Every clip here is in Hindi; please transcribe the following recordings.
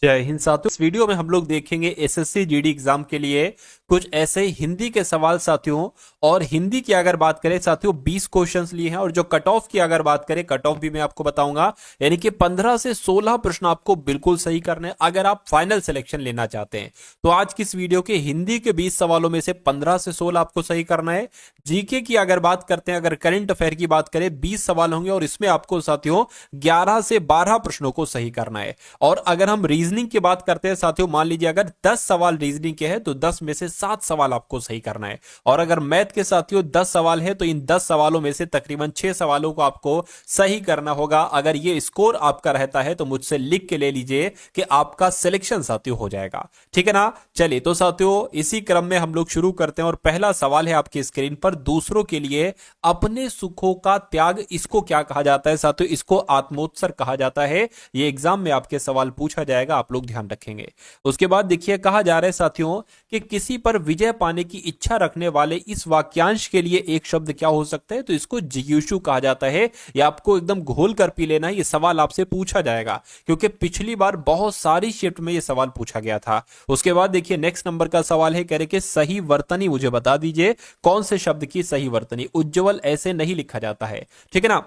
जय हिंद साथियों। इस वीडियो में हम लोग देखेंगे एसएससी जीडी एग्जाम के लिए कुछ ऐसे हिंदी के सवाल साथियों। और हिंदी की अगर बात करें साथियों 20 क्वेश्चंस लिए हैं, और जो कट ऑफ की अगर बात करें कट ऑफ भी मैं आपको बताऊंगा। यानी कि 15 से 16 प्रश्न आपको बिल्कुल सही करने हैं अगर आप फाइनल सिलेक्शन लेना चाहते हैं। तो आज की इस वीडियो के हिंदी के 20 सवालों में से 15 से 16 आपको सही करना है। जीके की अगर बात करते हैं, अगर करंट अफेयर की बात करें 20 सवाल होंगे और इसमें आपको साथियों 11 से 12 प्रश्नों को सही करना है। और अगर हम रीजनिंग की बात करते हैं साथियों, मान लीजिए अगर 10 सवाल रीजनिंग के हैं तो 10 में से 7 सवाल आपको सही करना है। और अगर मैथ के साथियों 10 सवाल है तो इन 10 सवालों में से तकरीबन 6 सवालों को आपको सही करना होगा। अगर ये स्कोर आपका रहता है तो मुझसे लिख के ले लीजिए कि आपका सिलेक्शन साथियों हो जाएगा। ठीक है ना। चलिए तो साथियों इसी क्रम में हम लोग शुरू करते हैं। और पहला सवाल है आपकी स्क्रीन पर, दूसरों के लिए अपने सुखों का त्याग इसको क्या कहा जाता है साथियों? इसको आत्मोत्सर्ग कहा जाता है। ये एग्जाम में आपके सवाल पूछा जाएगा, आप लोग ध्यान रखेंगे। उसके बाद देखिए कहा जा रहा है साथियों कि किसी पर विजय पाने की इच्छा रखने वाले इस वाक्यांश के लिए एक शब्द क्या हो सकता है? तो इसको जिज्ञासु कहा जाता है। ये आपको एकदम घोल कर पी लेना है, ये सवाल आपसे पूछा जाएगा क्योंकि पिछली बार बहुत सारी शिफ्ट में ये सवाल पूछा गया था। उसके बाद देखिए नेक्स्ट नंबर का सवाल है, कह रहे कि सही वर्तनी मुझे बता दीजिए कौन से शब्द की सही वर्तनी। उज्ज्वल ऐसे नहीं लिखा जाता है, ठीक है ना।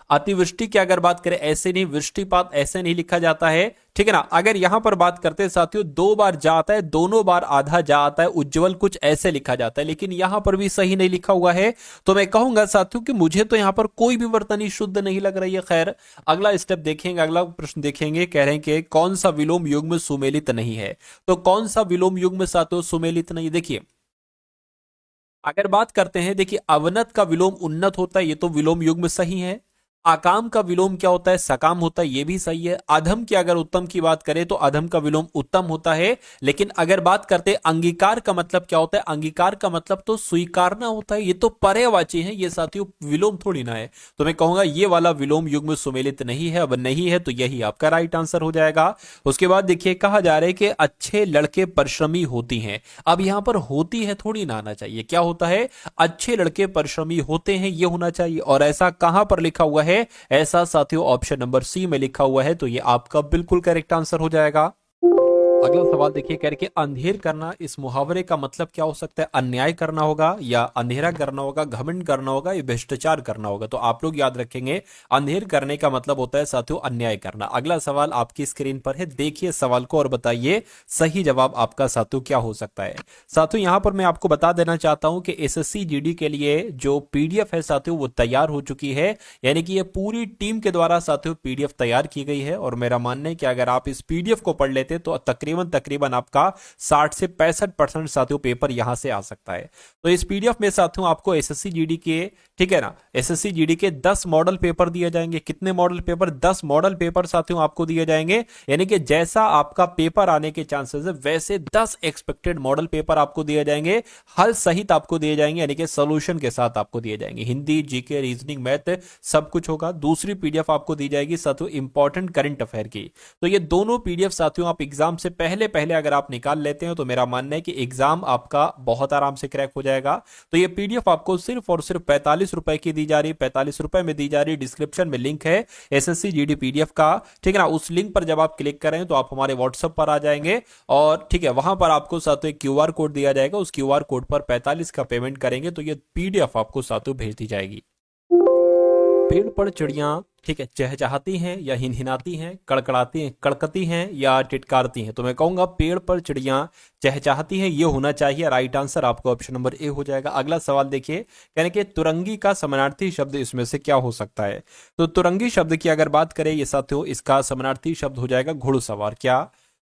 अतिवृष्टि की अगर बात करें ऐसे नहीं, वृष्टिपात ऐसे नहीं लिखा जाता है, ठीक है ना। अगर यहां पर बात करते हैं साथियों 2 बार जा आता है, दोनों बार आधा जा आता है, उज्जवल कुछ ऐसे लिखा जाता है, लेकिन यहां पर भी सही नहीं लिखा हुआ है। तो मैं कहूंगा साथियों कि मुझे तो यहां पर कोई भी वर्तनी शुद्ध नहीं लग रही है। खैर अगला स्टेप देखेंगे, अगला प्रश्न देखेंगे। कह रहे हैं कि कौन सा विलोम युग्म सुमेलित नहीं है? तो कौन सा विलोम युग्म साथियों सुमेलित नहीं? देखिए अगर बात करते हैं, देखिए अवनत का विलोम उन्नत होता है, ये तो विलोम युग्म सही है। आकाम का विलोम क्या होता है? सकाम होता है, ये भी सही है। अधम की अगर उत्तम की बात करें तो अधम का विलोम उत्तम होता है। लेकिन अगर बात करते हैं अंगीकार का मतलब क्या होता है? अंगीकार का मतलब तो स्वीकारना होता है, ये तो पर्यायवाची है, ये साथियों विलोम थोड़ी ना है। तो मैं कहूंगा ये वाला विलोम युग्म सुमेलित नहीं है। अब नहीं है तो यही आपका राइट आंसर हो जाएगा। उसके बाद देखिए कहा जा रहा है कि अच्छे लड़के परिश्रमी होती हैं। अब यहां पर होती है थोड़ी ना आना चाहिए, क्या होता है? अच्छे लड़के परिश्रमी होते हैं, ये होना चाहिए। और ऐसा कहां पर लिखा हुआ है? ऐसा साथियों ऑप्शन नंबर सी में लिखा हुआ है, तो ये आपका बिल्कुल करेक्ट आंसर हो जाएगा। अगला सवाल देखिए, कह रहे कि अंधेर करना, इस मुहावरे का मतलब क्या हो सकता है? अन्याय करना होगा, या अंधेरा करना होगा, घमंड करना होगा, या भ्रष्टाचार करना होगा। तो आप लोग याद रखेंगे अंधेर करने का मतलब होता है साथियों अन्याय करना। अगला सवाल आपकी स्क्रीन पर है, देखिए सवाल को और बताइए सही जवाब आपका साथियों क्या हो सकता है। साथियों यहां पर मैं आपको बता देना चाहता हूं कि एसएससी जीडी के लिए जो पीडीएफ है साथियों वो तैयार हो चुकी है। यानी कि ये पूरी टीम के द्वारा साथियों पीडीएफ तैयार की गई है। और मेरा मानना है कि अगर आप इस पीडीएफ को पढ़ लेते तो तकरीबन आपका 60 से 65% साथियों पेपर यहां से आ सकता है। तो इस पीडीएफ में साथियों आपको एसएससी जीडी के, ठीक है ना, एसएससी जीडी के 10 मॉडल पेपर दिए जाएंगे। कितने मॉडल पेपर? 10 मॉडल पेपर साथियों आपको दिए जाएंगे। यानी कि जैसा आपका पेपर आने के चांसेस है वैसे 10 एक्सपेक्टेड मॉडल पेपर आपको दिए जाएंगे, हल सहित आपको दिए जाएंगे, यानी कि सॉल्यूशन के साथ आपको दिए जाएंगे। हिंदी, जीके, रीजनिंग, मैथ सब कुछ होगा। दूसरी पीडीएफ आपको दी जाएगी साथियों इंपॉर्टेंट करंट अफेयर की। तो ये दोनों पीडीएफ साथियों आप एग्जाम से पहले अगर आप निकाल लेते हैं तो मेरा मानना है कि एग्जाम आपका बहुत आराम से क्रैक हो जाएगा। तो ये पीडीएफ आपको सिर्फ और सिर्फ 45 रुपए की दी जा रही है, 45 रुपए में दी जा रही है। डिस्क्रिप्शन में लिंक है एसएससी जीडी पीडीएफ का, ठीक है ना। उस लिंक पर जब आप क्लिक करें तो आप हमारे व्हाट्सएप पर आ जाएंगे, और ठीक है वहां पर आपको साथियों एक क्यूआर कोड दिया जाएगा। उस क्यूआर कोड पर 45 का पेमेंट करेंगे तो ये पीडीएफ आपको साथियों भेज दी जाएगी। पेड़ पर चिड़ियां, ठीक है, चहचहाती हैं या हिनहिनाती हैं, कड़कड़ाती हैं, कड़कती हैं या टिटकारती हैं? तो मैं कहूंगा पेड़ पर चिड़ियां चहचहाती हैं, ये होना चाहिए। राइट आंसर आपको ऑप्शन नंबर ए हो जाएगा। अगला सवाल देखिए, कहने के तुरंगी का समानार्थी शब्द इसमें से क्या हो सकता है? तो तुरंगी शब्द की अगर बात करें ये साथियों, इसका समानार्थी शब्द हो जाएगा घुड़सवार। क्या?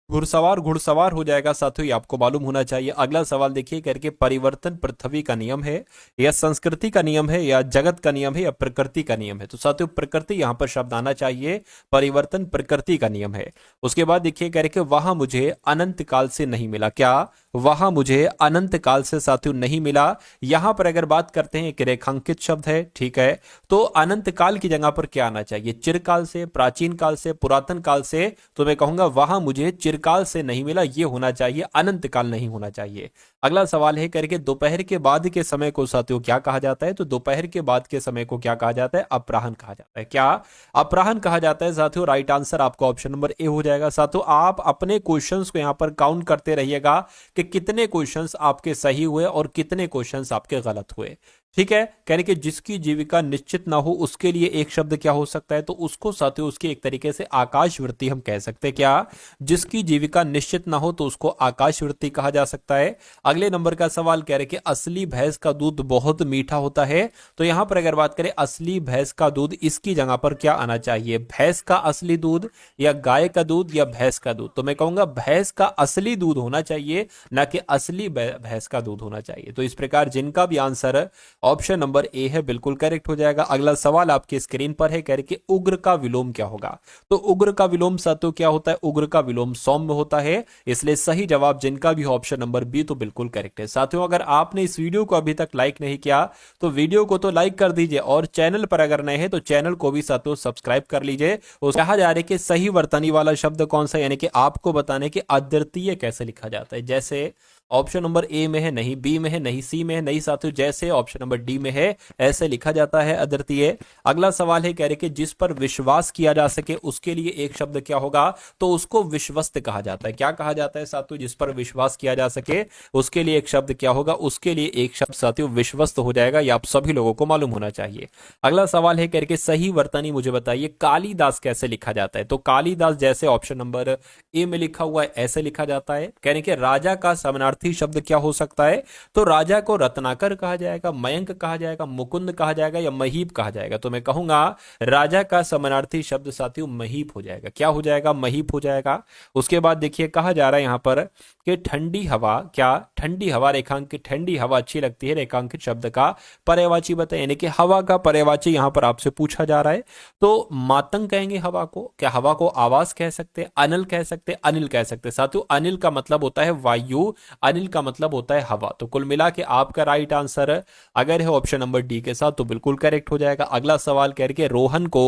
घुड़सवार, घुड़सवार हो जाएगा साथियों, ये आपको मालूम होना चाहिए। अगला सवाल देखिए, करके परिवर्तन पृथ्वी का नियम है, या संस्कृति का नियम है, या जगत का नियम है, या प्रकृति का नियम है? तो साथियों प्रकृति यहां पर शब्द आना चाहिए, परिवर्तन प्रकृति का नियम है। उसके बाद देखिए कह रहे कि वहां मुझे अनंत काल से नहीं मिला। क्या? वहां मुझे अनंत काल से साथियों नहीं मिला। यहां पर अगर बात करते हैं एक रेखांकित शब्द है, ठीक है, तो अनंत काल की जगह पर क्या आना चाहिए? चिरकाल से, प्राचीन काल से, पुरातन काल से। तो मैं कहूंगा वहां मुझे चिरकाल से नहीं मिला, ये होना चाहिए, अनंत काल नहीं होना चाहिए। अगला सवाल है करके दोपहर के बाद के समय को साथियों क्या कहा जाता है? तो दोपहर के बाद के समय को क्या कहा जाता है? अपराह्न कहा जाता है। क्या अपराह्न कहा जाता है साथियों? राइट आंसर आपका ऑप्शन नंबर ए हो जाएगा। साथियों आप अपने क्वेश्चंस को यहां पर काउंट करते रहिएगा कि कितने क्वेश्चंस आपके सही हुए और कितने क्वेश्चंस आपके गलत हुए, ठीक है। कहने कि जिसकी जीविका निश्चित ना हो उसके लिए एक शब्द क्या हो सकता है? तो उसको साथियों उसके एक तरीके से आकाशवृत्ति हम कह सकते हैं। क्या? जिसकी जीविका निश्चित ना हो तो उसको आकाशवृत्ति कहा जा सकता है। अगले नंबर का सवाल कह रहे कि असली भैंस का दूध बहुत मीठा होता है। तो यहां पर अगर बात करें असली भैंस का दूध, इसकी जगह पर क्या आना चाहिए? भैंस का असली दूध या गाय का दूध या भैंस का दूध? तो मैं कहूंगा भैंस का असली दूध होना चाहिए, ना कि असली भैंस का दूध होना चाहिए। तो इस प्रकार जिनका भी आंसर ऑप्शन नंबर ए है बिल्कुल करेक्ट हो जाएगा। अगला सवाल आपके स्क्रीन पर है, कह रहे कि उग्र का विलोम क्या होगा? तो उग्र का विलोम साथियों क्या होता है? उग्र का विलोम सौम्य होता है। इसलिए सही जवाब जिनका भी ऑप्शन नंबर बी तो बिल्कुल करेक्ट है। साथियों अगर आपने इस वीडियो को अभी तक लाइक नहीं किया तो वीडियो को तो लाइक कर दीजिए, और चैनल पर अगर नए हैं तो चैनल को भी साथियों सब्सक्राइब कर लीजिए। कहा जा रहा है कि सही वर्तनी वाला शब्द कौन सा, यानी कि आपको बताने कि अद्वितीय कैसे लिखा जाता है। जैसे ऑप्शन नंबर ए में है नहीं, बी में है नहीं, सी में है नहीं साथियों, जैसे ऑप्शन नंबर डी में है ऐसे लिखा जाता है अद्वितीय। अगला सवाल है कह रहे कि जिस पर विश्वास किया जा सके उसके लिए एक शब्द क्या होगा? तो उसको विश्वस्त कहा जाता है। क्या कहा जाता है साथियों? जिस पर विश्वास किया जा सके उसके लिए एक शब्द क्या होगा? उसके लिए एक शब्द साथियों विश्वस्त हो जाएगा। यह आप सभी लोगों को मालूम होना चाहिए। अगला सवाल है कह रहे कि सही वर्तनी मुझे बताइए कालिदास कैसे लिखा जाता है? तो कालिदास जैसे ऑप्शन नंबर ए में लिखा हुआ है ऐसे लिखा जाता है। कहने के राजा का समानार्थी शब्द क्या हो सकता है? तो राजा को रत्नाकर कहा जाएगा, मयंक कहा जाएगा, मुकुंद कहा जाएगा या महीप कहा जाएगा? तो मैं कहूंगा राजा का समानार्थी शब्द साथियों महीप हो जाएगा। क्या हो जाएगा? महीप हो जाएगा। उसके बाद देखिए कहा जा रहा है यहां पर कि ठंडी हवा, क्या ठंडी हवा रेखांकित, ठंडी हवा अच्छी लगती है रेखांकित शब्द का पर्यायवाची बताए, यानी कि हवा का पर्यायवाची यहां पर आपसे पूछा जा रहा है। तो मातंग कहेंगे हवा को? क्या हवा को आवास कह सकते, अनल कह सकते, अनिल कह सकते? साथियों अनिल का मतलब होता है वायु, अनिल का मतलब होता है हवा। तो कुल मिला के आपका राइट आंसर अगर है ऑप्शन नंबर डी के साथ तो बिल्कुल करेक्ट हो जाएगा। अगला सवाल करके रोहन को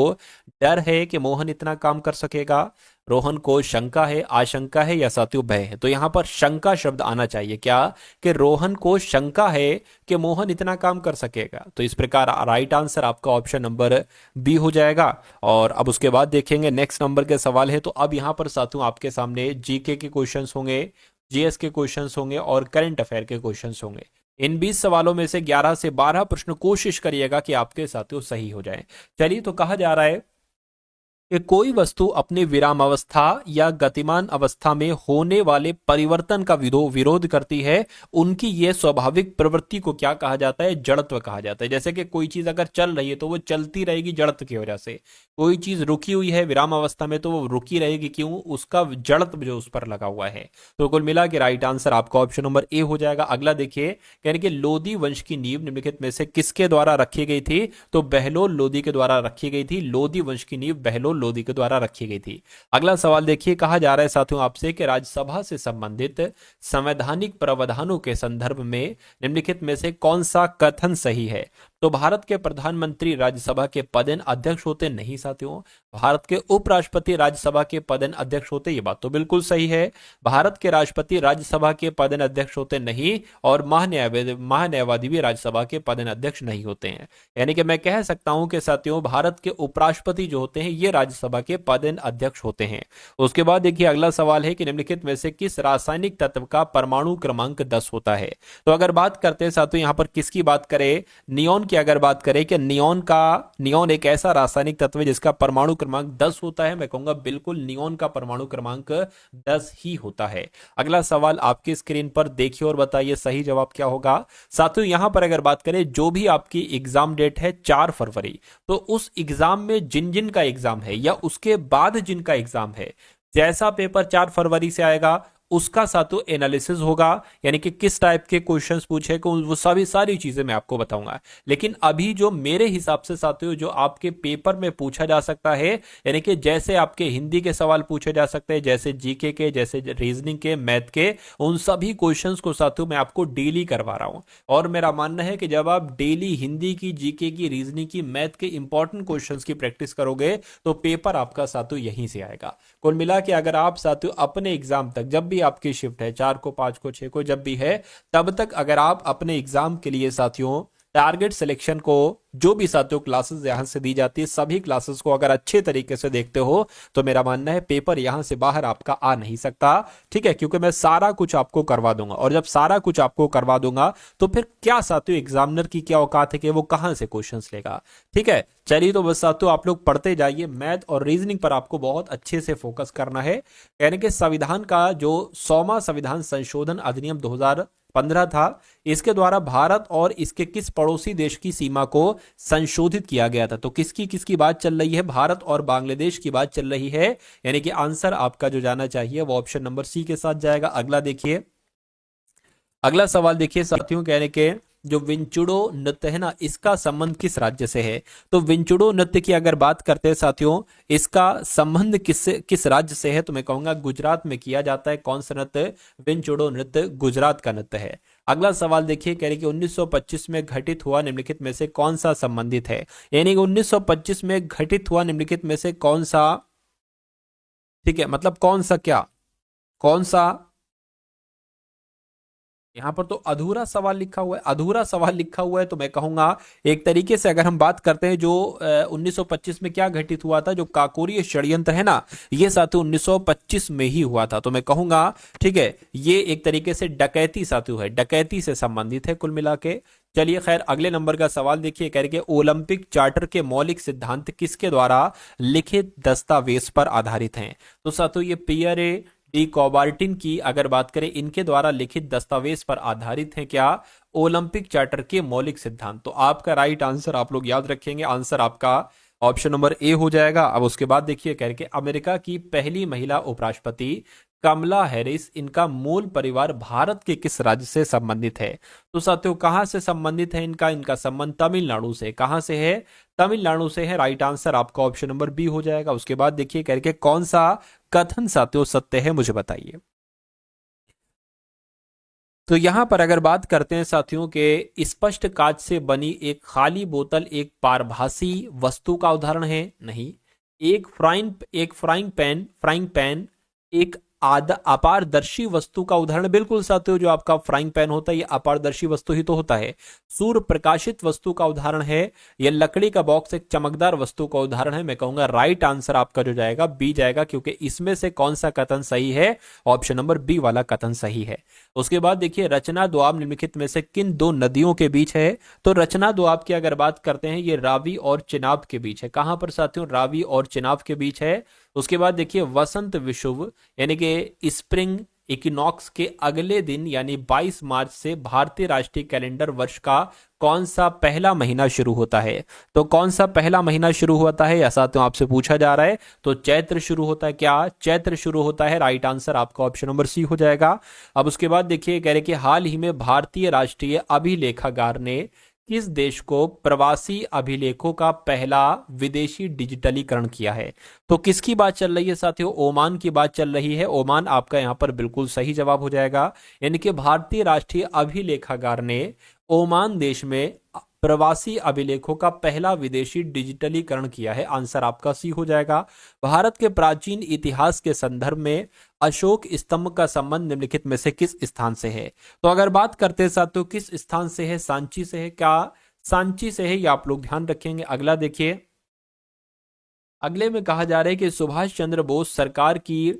डर है कि मोहन इतना काम कर सकेगा? रोहन को शंका है, आशंका है या साथियों भय है? तो यहां पर शंका शब्द आना चाहिए। क्या? कि रोहन को शंका है कि मोहन इतना काम कर सकेगा। तो इस प्रकार राइट आंसर आपका ऑप्शन नंबर बी हो जाएगा। और अब उसके बाद देखेंगे नेक्स्ट नंबर के सवाल है। तो अब यहां पर साथियों आपके सामने जीके के क्वेश्चंस होंगे, जीएस के क्वेश्चंस होंगे और करंट अफेयर के क्वेश्चंस होंगे। इन 20 सवालों में से 11 से 12 प्रश्न कोशिश करिएगा कि आपके साथियों सही हो जाएं। चलिए तो कहा जा रहा है कि कोई वस्तु अपने विराम अवस्था या गतिमान अवस्था में होने वाले परिवर्तन का विरोध करती है, उनकी यह स्वाभाविक प्रवृत्ति को क्या कहा जाता है? जड़त्व कहा जाता है। जैसे कि कोई चीज अगर चल रही है तो वो चलती रहेगी जड़त्व की वजह से, कोई चीज रुकी हुई है विराम अवस्था में तो वो रुकी रहेगी, क्यों? उसका जड़त्व जो उस पर लगा हुआ है। तो कुल मिला के राइट आंसर आपका ऑप्शन नंबर ए हो जाएगा। अगला देखिए कहने के लोदी वंश की नींव निम्नलिखित में से किसके द्वारा रखी गई थी? तो बहलोल लोदी के द्वारा रखी गई थी। लोदी वंश की नींव बहलोल लोदी के द्वारा रखी गई थी। अगला सवाल देखिए कहा जा रहा है साथियों आपसे कि राज्यसभा से संबंधित संवैधानिक प्रावधानों के संदर्भ में निम्नलिखित में से कौन सा कथन सही है? तो भारत के प्रधानमंत्री राज्यसभा के पदेन अध्यक्ष होते नहीं साथियों, भारत के उपराष्ट्रपति राज्यसभा के पदेन अध्यक्ष होते, ये बात तो बिल्कुल सही है। भारत के राष्ट्रपति राज्यसभा के पदेन अध्यक्ष होते नहीं, और महान्यायवादी भी राज्यसभा के पदेन अध्यक्ष नहीं होते हैं। यानी कि मैं कह सकता हूं कि साथियों भारत के उपराष्ट्रपति जो होते हैं ये राज्यसभा के पदेन अध्यक्ष होते हैं। उसके बाद देखिए अगला सवाल है कि निम्नलिखित में से किस रासायनिक तत्व का परमाणु क्रमांक 10 होता है? तो अगर बात करते हैं साथियों यहां पर किसकी बात करें, नियोन की अगर बात करें कि नियोन एक ऐसा रासायनिक तत्व है जिसका परमाणु क्रमांक 10 होता है, मैं कहूंगा बिल्कुल नियोन का परमाणु क्रमांक 10 ही होता है। अगला सवाल आपकी स्क्रीन पर देखिए और बताइए सही जवाब क्या होगा। साथियों यहां पर अगर बात करें जो भी आपकी एग्जाम डेट है 4 फरवरी, तो उस एग्जाम में जिन का एग्जाम है या उसके बाद जिनका एग्जाम है, जैसा पेपर 4 फरवरी से आएगा उसका साथियों एनालिसिस होगा, यानी कि किस टाइप के क्वेश्चंस पूछे को वो सभी सारी चीजें मैं आपको बताऊंगा। लेकिन अभी जो मेरे हिसाब से साथियों जो आपके पेपर में पूछा जा सकता है, यानी कि जैसे आपके हिंदी के सवाल पूछे जा सकते हैं, जैसे जीके के, जैसे रीजनिंग के, मैथ के, उन सभी क्वेश्चंस को साथियों मैं आपको डेली करवा रहा हूं। और मेरा मानना है कि जब आप डेली हिंदी की, जीके की, रीजनिंग की, मैथ के इंपॉर्टेंट क्वेश्चंस की प्रैक्टिस करोगे तो पेपर आपका साथियों यहीं से आएगा। कुल मिला के अगर आप साथियों अपने एग्जाम तक, जब भी आपकी शिफ्ट है 4 को, 5 को, 6 को, जब भी है, तब तक अगर आप अपने एग्जाम के लिए साथियों टारगेट सिलेक्शन को, जो भी साथियों क्लासेस यहां से दी जाती है, सभी क्लासेस को अगर अच्छे तरीके से देखते हो तो मेरा मानना है पेपर यहां से बाहर आपका आ नहीं सकता। ठीक है, क्योंकि मैं सारा कुछ आपको करवा दूंगा, और जब सारा कुछ आपको करवा दूंगा तो फिर क्या साथियों एग्जामिनर की क्या औकात है कि वो कहां से क्वेश्चंस लेगा। ठीक है, चलिए तो बस साथियों आप लोग पढ़ते जाइए। मैथ और रीजनिंग पर आपको बहुत अच्छे से फोकस करना है, यानी कि संविधान का जो 100वां संविधान संशोधन अधिनियम 2015 था, इसके द्वारा भारत और इसके किस पड़ोसी देश की सीमा को संशोधित किया गया था। तो किसकी किसकी बात चल रही है? भारत और बांग्लादेश की बात चल रही है, यानी कि आंसर आपका जो जाना चाहिए वो ऑप्शन नंबर सी के साथ जाएगा। अगला देखिए, अगला सवाल देखिए साथियों, कहने के जो विंचुडो नृत्य है ना, इसका संबंध किस राज्य से है? तो विंचुडो नृत्य की अगर बात करते हैं साथियों, इसका संबंध किस राज्य से है? तो मैं कहूंगा गुजरात में किया जाता है। कौन सा नृत्य? विंचुडो नृत्य गुजरात का नृत्य है। अगला सवाल देखिए, कह रहे कि 1925 में घटित हुआ निम्नलिखित में से कौन सा संबंधित है? यानी कि 1925 में घटित हुआ निम्नलिखित में से कौन सा, ठीक है, मतलब कौन सा, क्या, कौन सा, यहां पर तो अधूरा सवाल लिखा हुआ है, अधूरा सवाल लिखा हुआ है। तो मैं कहूंगा एक तरीके से अगर हम बात करते हैं जो 1925 में क्या घटित हुआ था, जो काकोरी षड्यंत्र है ना, ये साथियों 1925 में ही हुआ था। तो मैं कहूंगा ठीक है, ये एक तरीके से डकैती साथियों है, डकैती से संबंधित है कुल मिला के। चलिए खैर, अगले नंबर का सवाल देखिए, कह रहे कि ओलंपिक चार्टर के मौलिक सिद्धांत किसके द्वारा लिखित दस्तावेज पर आधारित हैं? तो साथियों ये पियरे डी कॉबार्टिन की अगर बात करें, इनके द्वारा लिखित दस्तावेज पर आधारित है क्या? ओलंपिक चार्टर के मौलिक सिद्धांत। तो आपका राइट आंसर आप लोग याद रखेंगे, आंसर आपका ऑप्शन नंबर ए हो जाएगा। अब उसके बाद देखिए, कह रहे कि अमेरिका की पहली महिला उपराष्ट्रपति कमला हैरिस, इनका मूल परिवार भारत के किस राज्य से संबंधित है? तो साथियों कहां से संबंधित है इनका? इनका संबंध तमिलनाडु से। कहां से है? तमिलनाडु से है। राइट आंसर आपका ऑप्शन नंबर बी हो जाएगा। उसके बाद देखिए, कह रहे कि कौन सा कथन साथियों सत्य है, मुझे बताइए। तो यहां पर अगर बात करते हैं साथियों के स्पष्ट कांच से बनी एक खाली बोतल एक पारभासी वस्तु का उदाहरण है? नहीं। एक फ्राइंग पैन एक अपारदर्शी वस्तु का उदाहरण? बिल्कुल साथियों, जो आपका फ्राइंग पैन होता है ये अपारदर्शी वस्तु ही तो होता है। सूर्य प्रकाशित वस्तु का उदाहरण है। यह लकड़ी का बॉक्स एक चमकदार वस्तु का उदाहरण है। मैं कहूंगा राइट आंसर आपका जो जाएगा बी जाएगा, क्योंकि इसमें से कौन सा कथन सही है? ऑप्शन नंबर बी वाला कथन सही है। उसके बाद देखिए, रचना दोआब निम्नलिखित में से किन दो नदियों के बीच है? तो रचना दोआब की अगर बात करते हैं, ये रावी और चिनाब के बीच है। कहां पर साथियों? रावी और चिनाब के बीच है। उसके बाद देखिए, वसंत विषुव यानी कि स्प्रिंग इक्विनॉक्स के अगले दिन यानी 22 मार्च से भारतीय राष्ट्रीय कैलेंडर वर्ष का कौन सा पहला महीना शुरू होता है? तो कौन सा पहला महीना शुरू होता है, ऐसा तो आपसे पूछा जा रहा है। तो चैत्र शुरू होता है। क्या? चैत्र शुरू होता है। राइट आंसर आपका ऑप्शन नंबर सी हो जाएगा। अब उसके बाद देखिए, कह रहे कि हाल ही में भारतीय राष्ट्रीय अभिलेखागार ने किस देश को प्रवासी अभिलेखों का पहला विदेशी डिजिटलीकरण किया है? तो किसकी बात चल रही है साथियों? ओमान की बात चल रही है। ओमान आपका यहां पर बिल्कुल सही जवाब हो जाएगा, यानी कि भारतीय राष्ट्रीय अभिलेखागार ने ओमान देश में प्रवासी अभिलेखों का पहला विदेशी डिजिटलीकरण किया है। आंसर आपका सी हो जाएगा। भारत के प्राचीन इतिहास के संदर्भ में अशोक स्तंभ का संबंध निम्नलिखित में से किस स्थान से है? तो अगर बात करते हैं साथियों किस स्थान से है, सांची से है। क्या सांची से है? ये आप लोग ध्यान रखेंगे। अगला देखिए, अगले में कहा जा रहा है कि सुभाष चंद्र बोस सरकार की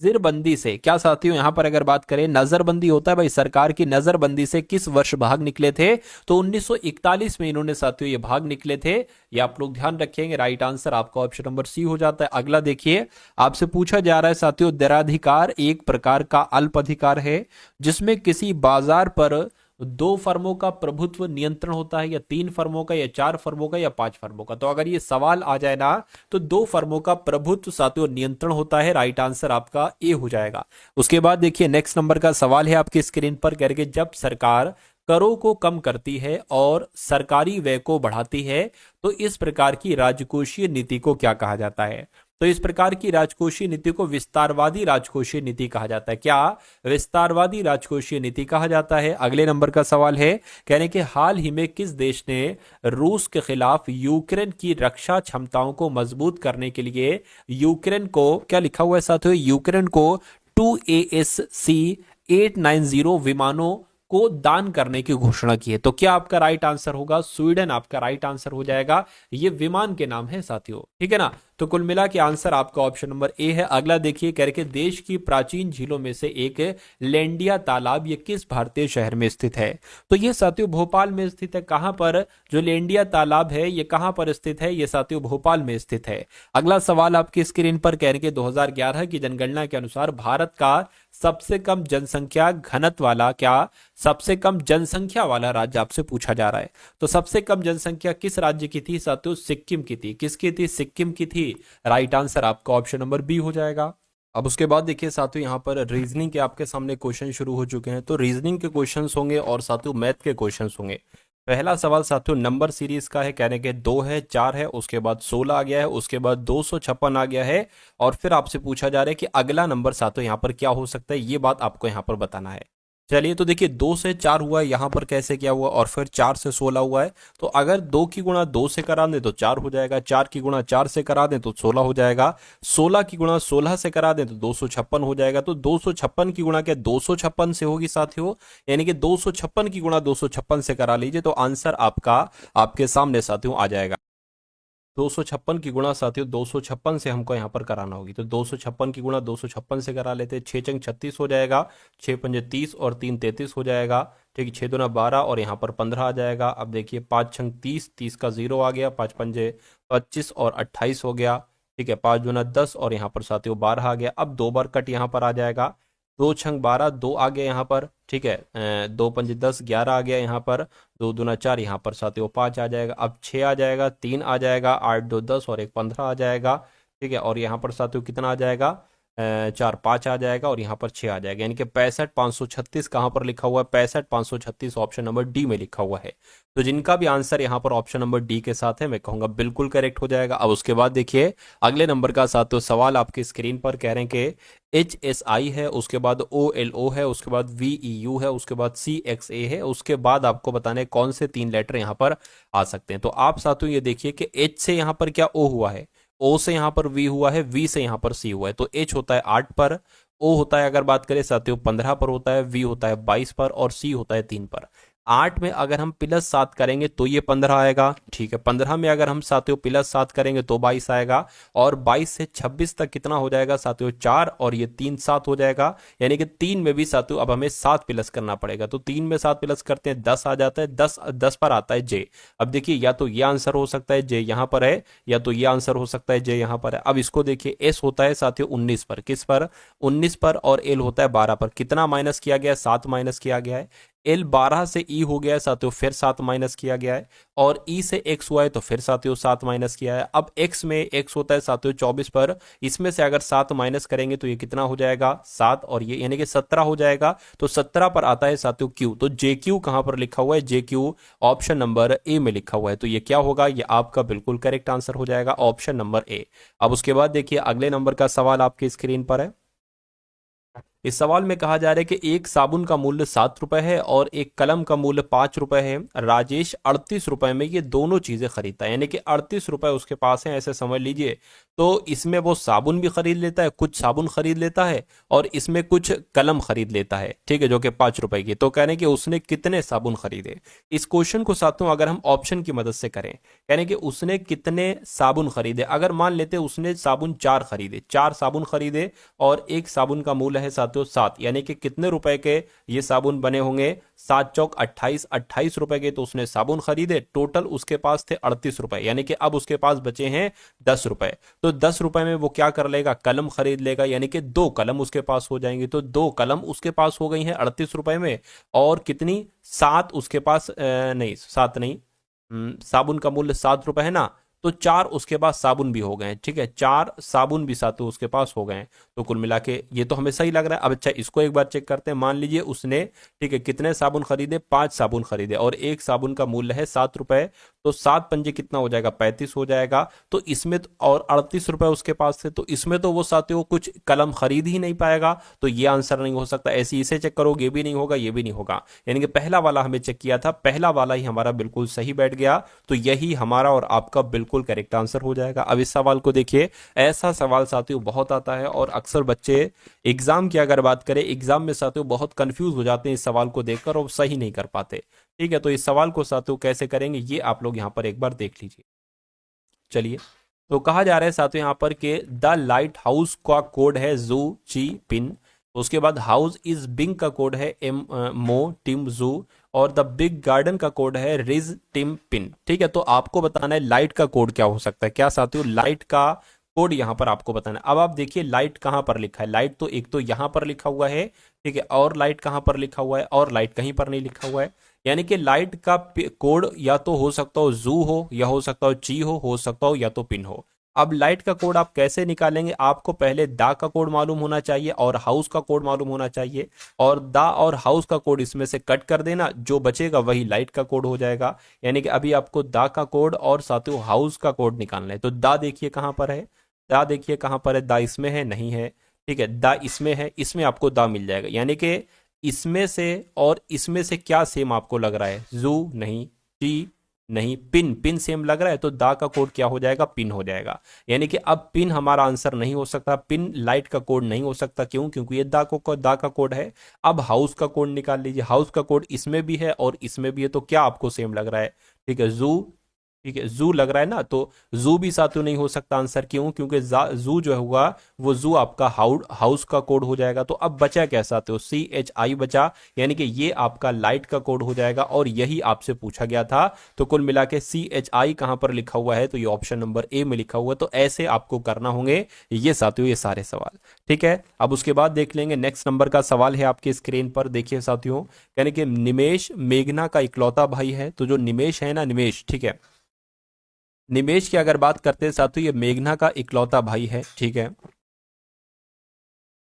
नजरबंदी से, क्या साथियों यहां पर अगर बात करें, नजरबंदी होता है भाई, सरकार की नजरबंदी से किस वर्ष भाग निकले थे? तो 1941 में इन्होंने साथियों ये भाग निकले थे। ये आप लोग ध्यान रखेंगे। राइट आंसर आपका ऑप्शन नंबर सी हो जाता है। अगला देखिए, आपसे पूछा जा रहा है साथियों, दराधिकार एक प्रकार का अल्प अधिकार है जिसमें किसी बाजार पर दो फर्मों का प्रभुत्व नियंत्रण होता है, या तीन फर्मों का, या चार फर्मों का, या पांच फर्मों का? तो अगर ये सवाल आ जाए ना, तो दो फर्मों का प्रभुत्व साथियों नियंत्रण होता है। राइट आंसर आपका ए हो जाएगा। उसके बाद देखिए नेक्स्ट नंबर का सवाल है आपकी स्क्रीन पर, करके जब सरकार करों को कम करती है और सरकारी व्यय को बढ़ाती है, तो इस प्रकार की राजकोषीय नीति को क्या कहा जाता है? तो इस प्रकार की राजकोषीय नीति को विस्तारवादी राजकोषीय नीति कहा जाता है। क्या विस्तारवादी राजकोषीय नीति कहा जाता है? अगले नंबर का सवाल है, कहने के हाल ही में किस देश ने रूस के खिलाफ यूक्रेन की रक्षा क्षमताओं को मजबूत करने के लिए यूक्रेन को, क्या लिखा हुआ है साथियों, यूक्रेन को 2 ASC-890 विमानों को दान करने की घोषणा की है? तो क्या आपका राइट आंसर होगा? स्वीडन आपका राइट आंसर हो जाएगा। ये विमान के नाम है साथियों, ठीक है ना। तो कुल मिला के आंसर आपका ऑप्शन नंबर ए है। अगला देखिए, करके देश की प्राचीन झीलों में से एक लेंडिया तालाब, ये किस भारतीय शहर में स्थित है? तो ये साथियों भोपाल में स्थित है। कहां पर? जो लेंडिया तालाब है ये कहां पर स्थित है? ये साथियों भोपाल में स्थित है। अगला सवाल आपकी स्क्रीन पर, कह रहे कि 2011 की जनगणना के अनुसार भारत का सबसे कम जनसंख्या घनत्व वाला, क्या सबसे कम जनसंख्या वाला राज्य आपसे पूछा जा रहा है। तो सबसे कम जनसंख्या किस राज्य की थी साथियों? सिक्किम की थी। किसकी थी? सिक्किम की थी। राइट आंसर आपका ऑप्शन नंबर बी हो जाएगा। अब उसके बाद देखिए साथियों, यहाँ पर रीजनिंग के आपके सामने क्वेश्चन शुरू हो चुके हैं। तो रीजनिंग के क्वेश्चंस होंगे और साथियों मैथ के क्वेश्चंस होंगे। पहला सवाल साथियों नंबर सीरीज का है, कहने के 2 है, 4 है, उसके बाद 16 आ गया है, उसके बाद 256 आ गया है, और फिर आपसे पूछा जा रहा है कि अगला नंबर साथियों यहाँ पर क्या हो सकता है, ये बात आपको यहाँ पर बताना है। चलिए तो देखिए 2 से 4 हुआ है, यहाँ पर कैसे क्या हुआ, और फिर 4 से 16 हुआ है। तो अगर 2 की गुणा 2 से करा दें तो 4 हो जाएगा, 4 की गुणा 4 से करा दें तो 16 हो जाएगा, 16 की गुणा 16 से करा दें तो 256 हो जाएगा। तो 256 की गुणा क्या 256 से होगी साथियों? यानी कि 256 की गुणा 256 से करा लीजिए तो आंसर आपका आपके सामने साथियों आ जाएगा। 256 की गुणा साथियों 256 से हमको यहाँ पर कराना होगी। तो 256 की गुणा 256 से करा लेते हैं, 6 चंग 36 हो जाएगा, 6 पंजे 30 और 3 33 हो जाएगा, ठीक है, 6 दूना 12 और यहाँ पर 15 आ जाएगा। अब देखिए 5 छंग 30, 30 का 0 आ गया, 5 पंजे 25 और 28 हो गया, ठीक है, 5 दूना 10 और यहाँ पर साथियों 12 आ गया। अब 2 बार कट यहाँ पर आ जाएगा, 2 छंग 12, 2 आ गया यहाँ पर, ठीक है, 2 पंजे 10, 11 आ गया यहाँ पर, 2 दूना 4, यहाँ पर साथियों 5 आ जाएगा। अब 6 आ जाएगा, 3 आ जाएगा, 8 2 10 और 1 15 आ जाएगा, ठीक है, और यहाँ पर साथियों कितना आ जाएगा, 4 5 आ जाएगा और यहाँ पर 6 आ जाएगा। यानी कि 65 536 कहाँ पर लिखा हुआ है? 65 536 ऑप्शन नंबर डी में लिखा हुआ है। तो जिनका भी आंसर यहाँ पर ऑप्शन नंबर डी के साथ है, मैं कहूंगा बिल्कुल करेक्ट हो जाएगा। अब उसके बाद देखिए अगले नंबर का साथियों सवाल आपकी स्क्रीन पर, कह रहे हैं कि HSI है, उसके बाद OLO है, उसके बाद VEU है, उसके बाद CXA है, उसके बाद आपको बताने कौन से 3 लेटर यहाँ पर आ सकते हैं। तो आप साथियों ये देखिए कि H से यहाँ पर क्या O हुआ है, O से यहाँ पर V हुआ है, V से यहाँ पर C हुआ है। तो H होता है 8 पर, O होता है अगर बात करें साथियों 15 पर होता है, V होता है 22 पर और C होता है 3 पर। 8 में अगर हम +7 करेंगे तो ये 15 आएगा, ठीक है, 15 में अगर हम साथियों +7 करेंगे तो 22 आएगा, और 22 से 26 तक कितना हो जाएगा साथियों 4, और ये 3 7 हो जाएगा। यानी कि 3 में भी साथियों अब हमें 7 प्लस करना पड़ेगा। तो 3 में 7 प्लस करते हैं 10 आ जाता है, 10 पर आता है J। अब देखिए या तो ये आंसर हो सकता है J यहाँ पर है, या तो ये आंसर हो सकता है J यहाँ पर है। अब इसको देखिए S होता है साथियों 19 पर, किस पर? 19 पर, और L होता है 12 पर। कितना माइनस किया गया है? 7 माइनस किया गया है। L 12 से E हो गया है साथियों, फिर 7 माइनस किया गया है, और E से X हुआ है तो फिर साथियों 7 माइनस किया है। अब X में X होता है साथियों 24 पर, इसमें से अगर 7 माइनस करेंगे तो ये कितना हो जाएगा? 7, और ये यानी कि 17 हो जाएगा। तो 17 पर आता है साथियों Q। तो JQ कहां पर लिखा हुआ है? JQ ऑप्शन नंबर ए में लिखा हुआ है। तो ये क्या होगा? ये आपका बिल्कुल करेक्ट आंसर हो जाएगा, ऑप्शन नंबर ए। अब उसके बाद देखिए अगले नंबर का सवाल आपकी स्क्रीन पर है। इस सवाल में कहा जा रहा है कि एक साबुन का मूल्य 7 रुपए है और एक कलम का मूल्य 5 रुपए है। राजेश 38 रुपए में ये दोनों चीजें खरीदता है, यानी कि 38 रुपए उसके पास है, ऐसे समझ लीजिए। तो इसमें वो साबुन भी खरीद लेता है, कुछ साबुन खरीद लेता है, और इसमें कुछ कलम खरीद लेता है, ठीक है, जो कि 5 रुपए की। तो कहने कि उसने कितने साबुन खरीदे? इस क्वेश्चन को साथियों अगर हम ऑप्शन की मदद से करें, कहने कि उसने कितने साबुन खरीदे। अगर मान लेते उसने साबुन 4 खरीदे, 4 साबुन खरीदे, और एक साबुन का मूल्य है साथियों साथियों 7, यानी कि कितने रुपए के ये साबुन बने होंगे? 7 चौक 28, 28 रुपए के तो उसने साबुन खरीदे, टोटल उसके पास थे 38 रुपए, यानी कि अब उसके पास बचे हैं 10 रुपए। तो 10 रुपए में वो क्या कर लेगा? कलम खरीद लेगा, यानी कि 2 कलम उसके पास हो जाएंगे। तो 2 कलम उसके पास हो गई हैं 38 रुपए में, और कितनी? 7 उसके पास नहीं 7 नहीं, साबुन का मूल्य 7 रुपए है ना, तो 4 उसके पास साबुन भी हो गए हैं, ठीक है, 4 साबुन भी साथियों उसके पास हो गए हैं। तो कुल मिला के ये तो हमें सही लग रहा है। अब अच्छा इसको एक बार चेक करते हैं। मान लीजिए उसने, ठीक है, कितने साबुन खरीदे? 5 साबुन खरीदे, और एक साबुन का मूल्य है 7 रुपए, तो 7 पंजे कितना हो जाएगा? 35 हो जाएगा। तो इसमें और 38 रुपए उसके पास थे, तो इसमें तो वो साथियों कुछ कलम खरीद ही नहीं पाएगा, तो ये आंसर नहीं हो सकता। ऐसे इसे चेक करोगे, ये भी नहीं होगा, ये भी नहीं होगा, यानी कि पहला वाला हमें चेक किया था, पहला वाला ही हमारा बिल्कुल सही बैठ गया। तो यही हमारा और आपका बिल्कुल करेक्ट आंसर हो जाएगा। अब इस सवाल को देखिए, ऐसा सवाल साथियों बहुत आता है, और अक्सर बच्चे एग्जाम की अगर बात करें, एग्जाम में साथियों बहुत कंफ्यूज हो जाते हैं इस सवाल को देखकर और सही नहीं कर पाते। ठीक है, तो इस सवाल को साथियों कैसे करेंगे ये आप लोग यहां पर एक बार देख लीजिए। चलिए, तो कहा जा रहा है साथियों यहां पर कि द लाइट हाउस का कोड है जू ची पिन, उसके बाद हाउस इज बिंग का कोड है एम मो टिम जू, और द बिग गार्डन का कोड है रिज टिम पिन। ठीक है, तो आपको बताना है लाइट का कोड क्या हो सकता है। क्या साथियों? लाइट का कोड यहां पर आपको बताना है। अब आप देखिए लाइट कहां पर लिखा है, लाइट तो एक तो यहां पर लिखा हुआ है, ठीक है, और लाइट कहां पर लिखा हुआ है, और लाइट कहीं पर नहीं लिखा हुआ है, यानी कि लाइट का कोड या तो हो सकता हो जू हो, या हो सकता हो ची हो सकता हो या तो पिन हो। अब लाइट का कोड आप कैसे निकालेंगे? आपको पहले दा का कोड मालूम होना चाहिए और हाउस का कोड मालूम होना चाहिए, और दा और हाउस का कोड इसमें से कट कर देना, जो बचेगा वही लाइट का कोड हो जाएगा। यानी कि अभी आपको दा का कोड और साथियों हाउस का कोड निकालना है। तो दा देखिए कहां पर है, दा देखिए कहां पर है, दा इसमें है, नहीं है, ठीक है, दा इसमें है, इसमें आपको दा मिल जाएगा। यानी कि इसमें से और इसमें से क्या सेम आपको लग रहा है? जू नहीं, टी नहीं, पिन, पिन सेम लग रहा है, तो दा का कोड क्या हो जाएगा? पिन हो जाएगा। यानी कि अब पिन हमारा आंसर नहीं हो सकता, पिन लाइट का कोड नहीं हो सकता। क्यों? क्योंकि ये दा का कोड है। अब हाउस का कोड निकाल लीजिए, हाउस का कोड इसमें भी है और इसमें भी है, तो क्या आपको सेम लग रहा है? ठीक है, जू, ठीक है, जू लग रहा है ना, तो जू भी साथियों नहीं हो सकता आंसर। क्यों? क्योंकि जू जो होगा वो जू आपका हाउस का कोड हो जाएगा। तो अब बचा क्या साथियों? CHI बचा, यानी कि ये आपका लाइट का कोड हो जाएगा, और यही आपसे पूछा गया था। तो कुल मिला के CHI कहां पर लिखा हुआ है? तो ये ऑप्शन नंबर ए में लिखा हुआ है। तो ऐसे आपको करना होंगे ये साथियों, ये सारे सवाल। ठीक है, अब उसके बाद देख लेंगे नेक्स्ट नंबर का सवाल है आपके स्क्रीन पर, देखिए साथियों, यानी कि निमेश मेघना का इकलौता भाई है। तो जो निमेश है ना, निमेश, ठीक है, निमेश की अगर बात करते हैं साथियों, ये मेघना का इकलौता भाई है। ठीक है,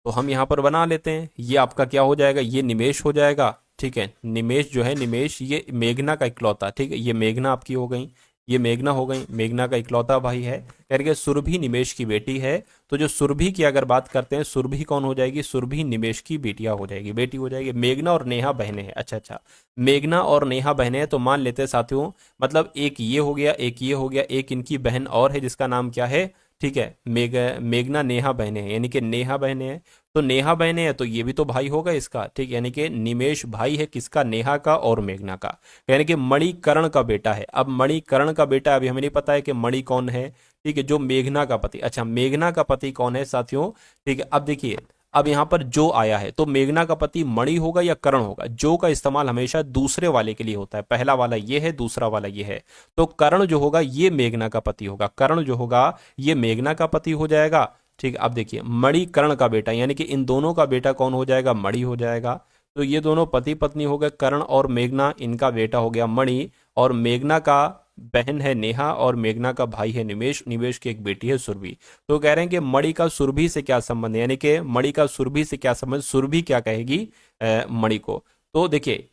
तो हम यहां पर बना लेते हैं, ये आपका क्या हो जाएगा? ये निमेश हो जाएगा। ठीक है, निमेश जो है, निमेश ये मेघना का इकलौता, ठीक है, ये मेघना आपकी हो गई, ये मेघना हो गई, मेघना का इकलौता भाई है। करके सुरभि निमेश की बेटी है। तो जो सुरभि की अगर बात करते हैं, सुरभि कौन हो जाएगी? सुरभि निमेश की बेटिया हो जाएगी, बेटी हो जाएगी। मेघना और नेहा बहनें हैं। अच्छा अच्छा, मेघना और नेहा बहनें हैं, तो मान लेते हैं साथियों, मतलब एक ये हो गया, एक ये हो गया, एक इनकी बहन और है जिसका नाम क्या है? ठीक है, मेघना नेहा बहनें हैं, यानी कि नेहा बहनें हैं। तो नेहा बहनें हैं, तो ये भी तो भाई होगा इसका, ठीक, यानी कि निमेश भाई है किसका? नेहा का और मेघना का, यानी कि मणिकर्ण का बेटा है। अब मणिकर्ण का बेटा, अभी हमें नहीं पता है कि मणि कौन है, ठीक है, जो मेघना का पति। अच्छा, मेघना का पति कौन है साथियों? ठीक है, अब देखिए, अब यहां पर जो आया है, तो मेघना का पति मणि होगा या कर्ण होगा? जो का इस्तेमाल हमेशा दूसरे वाले के लिए होता है, पहला वाला ये है, दूसरा वाला ये है, तो कर्ण जो होगा ये मेघना का पति होगा, कर्ण जो होगा ये मेघना का पति हो जाएगा। ठीक है, अब देखिए, मणिकर्ण का बेटा, यानी कि इन दोनों का बेटा कौन हो जाएगा? मणि हो जाएगा। तो ये दोनों पति पत्नी हो गए, कर्ण और मेघना, इनका बेटा हो गया मणि, और मेघना का बहन है नेहा, और मेघना का भाई है निमेश, निमेश की एक बेटी है सुरभि। तो कह रहे हैं कि मणि का सुरभि से क्या संबंध है, यानी कि मणि का सुरभि से क्या संबंध? सुरभि क्या कहेगी मणि को? तो देखिए,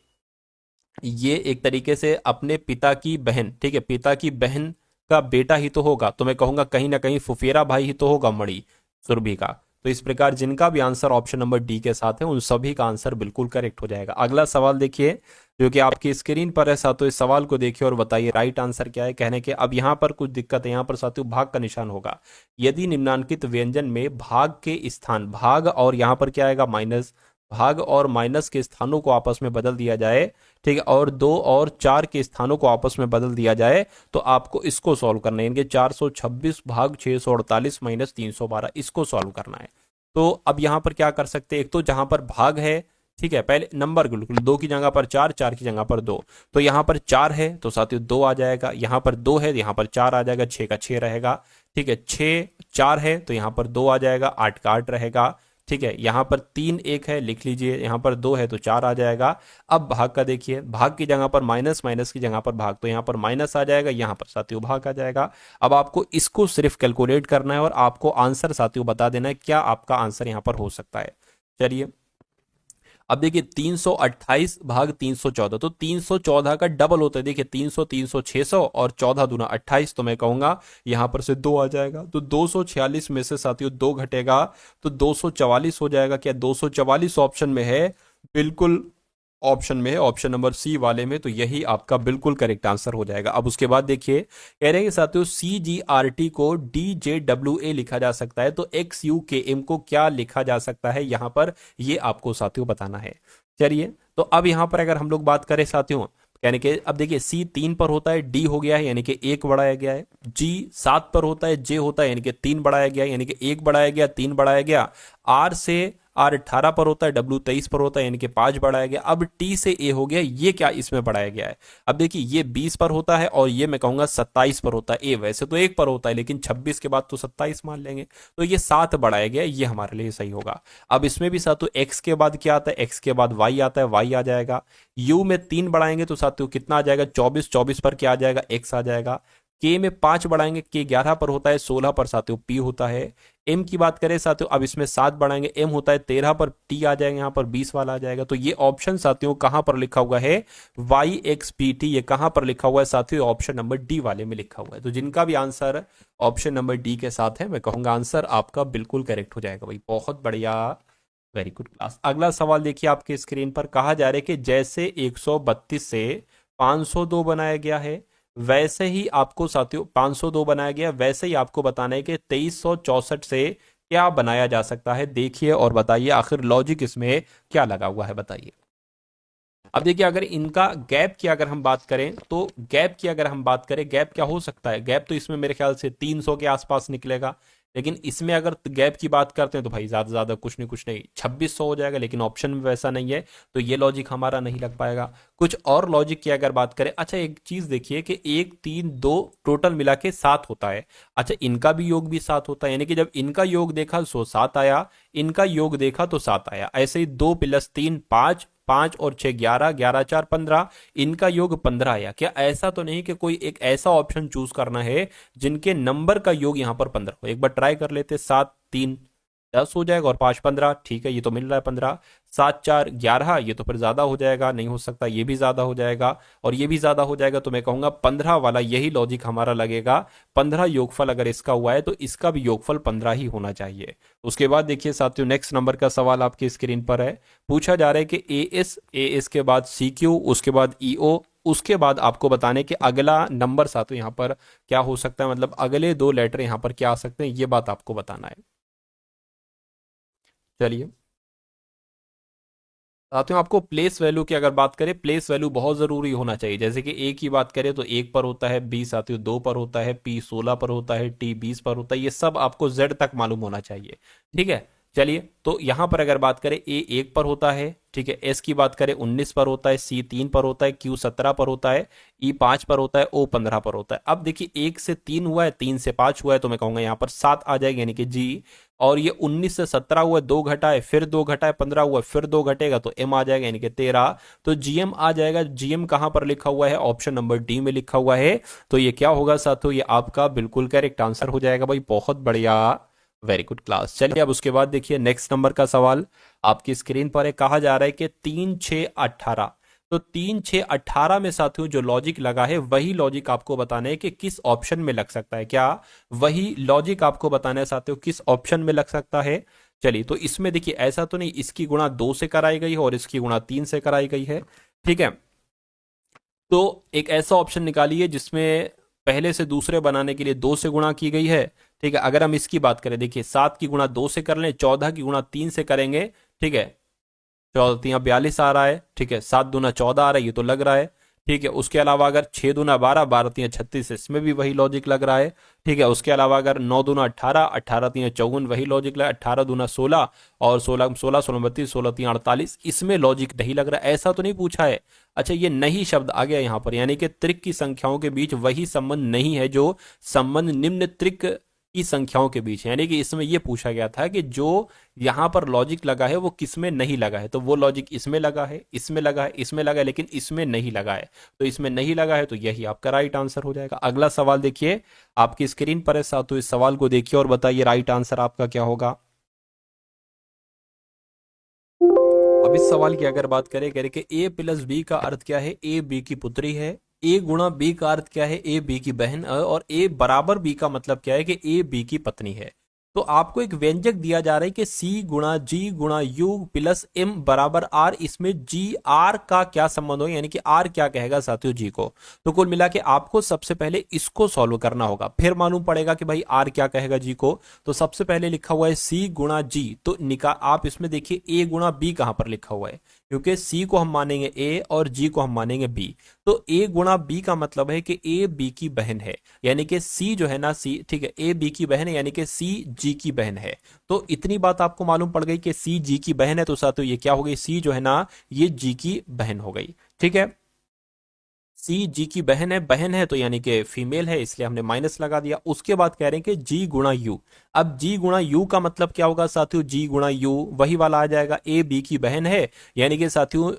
ये एक तरीके से अपने पिता की बहन, ठीक है, पिता की बहन का बेटा ही तो होगा, तो मैं कहूंगा कहीं ना कहीं फुफेरा भाई ही तो होगा मणि, सुरभि का। तो इस प्रकार जिनका भी आंसर ऑप्शन नंबर डी के साथ है, उन सभी का आंसर बिल्कुल करेक्ट हो जाएगा। अगला सवाल देखिए, जो कि आपकी स्क्रीन पर है साथियों, इस सवाल को देखिए और बताइए राइट आंसर क्या है। कहने के अब यहाँ पर कुछ दिक्कत है, यहाँ पर साथियों भाग का निशान होगा। यदि निम्नांकित व्यंजन में भाग के स्थान, भाग और यहाँ पर क्या आएगा? माइनस, भाग और माइनस के स्थानों को आपस में बदल दिया जाए, ठीक है, और 2 और 4 के स्थानों को आपस में बदल दिया जाए, तो आपको इसको सॉल्व करना है। इनके 426 भाग 648 माइनस 312, इसको सॉल्व करना है। तो अब यहां पर क्या कर सकते हैं, एक तो जहां पर भाग है, ठीक है, पहले नंबर बिल्कुल 2 की जगह पर 4, 4 की जगह पर 2, तो यहां पर 4 है तो साथियों 2 आ जाएगा, यहां पर 2 है तो यहां पर 4 आ जाएगा, 6 का 6 रहेगा, ठीक है, 6 4 है तो यहां पर 2 आ जाएगा, 8 का 8 रहेगा, ठीक है, यहां पर 3 1 है लिख लीजिए, यहां पर 2 है तो 4 आ जाएगा। अब भाग का देखिए, भाग की जगह पर माइनस, माइनस की जगह पर भाग, तो यहां पर माइनस आ जाएगा, यहां पर साथियों भाग आ जाएगा। अब आपको इसको सिर्फ कैलकुलेट करना है और आपको आंसर साथियों बता देना है क्या आपका आंसर यहां पर हो सकता है। चलिए अब देखिए 328 भाग 314, तो 314 का डबल होता है, देखिए 300 300 600 और 14 दूना 28, तो मैं कहूंगा यहां पर से 2 आ जाएगा, तो 246 में से साथियों 2 घटेगा तो 244 हो जाएगा। क्या 244 ऑप्शन में है? बिल्कुल ऑप्शन में है, ऑप्शन नंबर सी वाले में, तो यही आपका बिल्कुल करेक्ट आंसर हो जाएगा। अब उसके बाद देखिए कह रहे हैं साथियों CGRT को DJWA लिखा जा सकता है, तो XUKM को क्या लिखा जा सकता है यहां पर, ये आपको साथियों बताना है। चलिए तो अब यहां पर अगर हम लोग बात करें साथियों, यानी कि अब देखिए C 3 पर होता है, D हो गया है यानी कि 1 बढ़ाया गया है, G 7 पर होता है, J होता है यानी कि 3 बढ़ाया गया है, यानी कि 1 बढ़ाया गया 3 बढ़ाया गया, R से R 18 पर होता है, W 23 पर होता है यानी कि 5 बढ़ाया गया, अब T से A हो गया, ये क्या इसमें बढ़ाया गया है। अब देखिए ये 20 पर होता है और ये मैं कहूंगा 27 पर होता है, A वैसे तो 1 पर होता है लेकिन 26 के बाद तो 27 मान लेंगे, तो ये 7 बढ़ाया गया, ये हमारे लिए सही होगा। अब इसमें भी साथियों x के बाद क्या आता है, x के बाद y आता है, y आ जाएगा, u में 3 बढ़ाएंगे तो साथियों कितना आ जाएगा, 24, 24 पर क्या आ जाएगा, x आ जाएगा, k में 5 बढ़ाएंगे, k 11 पर होता है, 16 पर साथियों p होता है, m की बात करें साथियों अब इसमें 7 बढ़ाएंगे, m होता है 13 पर, t आ जाएगा, यहाँ पर 20 वाला आ जाएगा, तो ये ऑप्शन साथियों कहां पर लिखा हुआ है, YXPT, ये कहां पर लिखा हुआ है साथियों, ऑप्शन नंबर डी वाले में लिखा हुआ है। तो जिनका भी आंसर ऑप्शन नंबर डी के साथ है, मैं कहूंगा आंसर आपका बिल्कुल करेक्ट हो जाएगा भाई, बहुत बढ़िया, वेरी गुड क्लास। अगला सवाल देखिए आपके स्क्रीन पर, कहा जा रहा है कि जैसे 132 से 502 बनाया गया है वैसे ही आपको साथियों 502 बनाया गया, वैसे ही आपको बताना है कि 2364 से क्या बनाया जा सकता है। देखिए और बताइए आखिर लॉजिक इसमें क्या लगा हुआ है, बताइए। अब देखिए अगर इनका गैप की अगर हम बात करें, तो गैप की अगर हम बात करें, गैप क्या हो सकता है, गैप तो इसमें मेरे ख्याल से 300 के आसपास निकलेगा, लेकिन इसमें अगर गैप की बात करते हैं तो भाई ज्यादा से ज्यादा कुछ नहीं 2600 हो जाएगा, लेकिन ऑप्शन में वैसा नहीं है, तो ये लॉजिक हमारा नहीं लग पाएगा। कुछ और लॉजिक की अगर बात करें, अच्छा एक चीज देखिए कि 1 3 2 टोटल मिला के 7 होता है, अच्छा इनका भी योग भी 7 होता है, यानी कि जब इनका योग देखा तो 7 आया, इनका योग देखा तो 7 आया, ऐसे ही 2 + 3 5, 5 और 6 11, 11 4 15, इनका योग 15 आया। क्या ऐसा तो नहीं कि कोई एक ऐसा ऑप्शन चूज करना है जिनके नंबर का योग यहां पर 15 हो, एक बार ट्राई कर लेते, 7 3 10 हो जाएगा और 5 15, ठीक है ये तो मिल रहा है 15, 7 4 11, ये तो फिर ज्यादा हो जाएगा, नहीं हो सकता, ये भी ज्यादा हो जाएगा और ये भी ज्यादा हो जाएगा, तो मैं कहूंगा 15 वाला यही लॉजिक हमारा लगेगा। 15 योगफल अगर इसका हुआ है तो इसका भी योगफल 15 ही होना चाहिए। उसके बाद देखिए साथियों नेक्स्ट नंबर का सवाल आपकी स्क्रीन पर है, पूछा जा रहा है कि एएस के बाद CQ, उसके बाद EO, उसके बाद आपको बताने कि अगला नंबर साथियों यहाँ पर क्या हो सकता है, मतलब अगले 2 लेटर यहाँ पर क्या आ सकते हैं, ये बात आपको बताना है। चलिए साथियों आपको प्लेस वैल्यू की अगर बात करें, प्लेस वैल्यू बहुत जरूरी होना चाहिए, जैसे कि ए की बात करें तो 1 पर होता है, बी साथियों 2 पर होता है, पी 16 पर होता है, टी 20 पर होता है, ये सब आपको जेड तक मालूम होना चाहिए, ठीक है। चलिए तो यहां पर अगर बात करें ए 1 पर होता है, ठीक है, एस की बात करें 19 पर होता है, सी 3 पर होता है, क्यू 17 पर होता है, ई 5 पर होता है, ओ 15 पर होता है। अब देखिए 1 से 3 हुआ है, 3 से 5 हुआ है, तो मैं कहूंगा यहाँ पर 7 आ जाएगा यानी कि जी, और ये 19 से 17 हुआ, 2 घटा है, फिर 2 घटा है, 15 हुआ, फिर 2 घटेगा तो एम आ जाएगा यानी कि 13, तो जीएम आ जाएगा। जीएम कहां पर लिखा हुआ है, ऑप्शन नंबर डी में लिखा हुआ है, तो ये क्या होगा साथियों, ये आपका बिल्कुल करेक्ट आंसर हो जाएगा भाई, बहुत बढ़िया, वेरी गुड क्लास। चलिए अब उसके बाद देखिए नेक्स्ट नंबर का सवाल आपकी स्क्रीन पर है, कहा जा रहा है कि 3 6 18, तो 3 6 18 में साथियों जो लॉजिक लगा है वही लॉजिक आपको बताना है कि किस ऑप्शन में लग सकता है, क्या वही लॉजिक आपको बताना है साथियों किस ऑप्शन में लग सकता है। चलिए तो इसमें देखिए ऐसा तो नहीं इसकी गुणा 2 से कराई गई है और इसकी गुणा 3 से कराई गई है, ठीक है, तो एक ऐसा ऑप्शन निकालिए जिसमें पहले से दूसरे बनाने के लिए 2 से गुणा की गई है, ठीक है। अगर हम इसकी बात करें, देखिए 7 की गुणा 2 से कर लें, 14 की गुणा 3 से करेंगे, ठीक है, 14 42 आ रहा है, ठीक है, 7 दूना 14 आ रहा है, ये तो लग रहा है, ठीक है। उसके अलावा अगर 6 दूना 12, 12 तीन 36, इसमें भी वही लॉजिक लग रहा है। ठीक है। उसके अलावा अगर 9 दूना 18, 18 तीन 54, वही लॉजिक लग, 18 दूना 16 और 16 16 16 32, 16 तीन 48, इसमें लॉजिक नहीं लग रहा, ऐसा तो नहीं पूछा है। अच्छा, ये नहीं शब्द आ गया यहाँ पर, यानी कि त्रिक की संख्याओं के बीच वही संबंध नहीं है जो संबंध निम्न त्रिक की संख्याओं के बीच है। यानी कि इसमें यह पूछा गया था कि जो यहां पर लॉजिक लगा है वो किसमें नहीं लगा है, तो वो लॉजिक इसमें लगा है, इसमें लगा है, इसमें लगा है, लेकिन इसमें नहीं लगा है। तो इसमें नहीं लगा है तो यही आपका राइट आंसर हो जाएगा। अगला सवाल देखिए, आपकी स्क्रीन पर है साथ, तो इस सवाल को देखिए और बताइए राइट आंसर आपका क्या होगा। अब इस सवाल की अगर बात करें, कह रहे कि ए प्लस बी का अर्थ क्या है, ए बी की पुत्री है। ए गुणा बी का अर्थ क्या है, ए बी की बहन, और ए बराबर बी का मतलब क्या है कि ए बी की पत्नी है। तो आपको एक व्यंजक दिया जा रहा है कि सी गुणा जी गुणा यू प्लस एम बराबर आर, इसमें जी आर का क्या संबंध हो, यानी कि आर क्या कहेगा साथियों जी को। तो कुल मिला के आपको सबसे पहले इसको सॉल्व करना होगा, फिर मालूम पड़ेगा कि भाई आर क्या कहेगा जी को। तो सबसे पहले लिखा हुआ है सी गुणा जी, तो आप इसमें देखिए ए गुणा बी कहां पर लिखा हुआ है, क्योंकि सी को हम मानेंगे ए और जी को हम मानेंगे बी। तो ए गुणा बी का मतलब है कि ए बी की बहन है, यानी कि सी जो है ना सी, ठीक है, ए बी की बहन है, यानी कि सी जी की बहन है। तो इतनी बात आपको मालूम पड़ गई कि सी जी की बहन है, तो साथियों ये क्या हो गई, सी जो है ना ये जी की बहन हो गई। ठीक है, सी जी की बहन है तो यानी कि फीमेल है, इसलिए हमने माइनस लगा दिया। उसके बाद कह रहे हैं कि जी गुणा यू। अब जी गुणा यू का मतलब क्या होगा साथियों, जी गुणा यू वही वाला आ जाएगा, ए बी की बहन है, यानी कि साथियों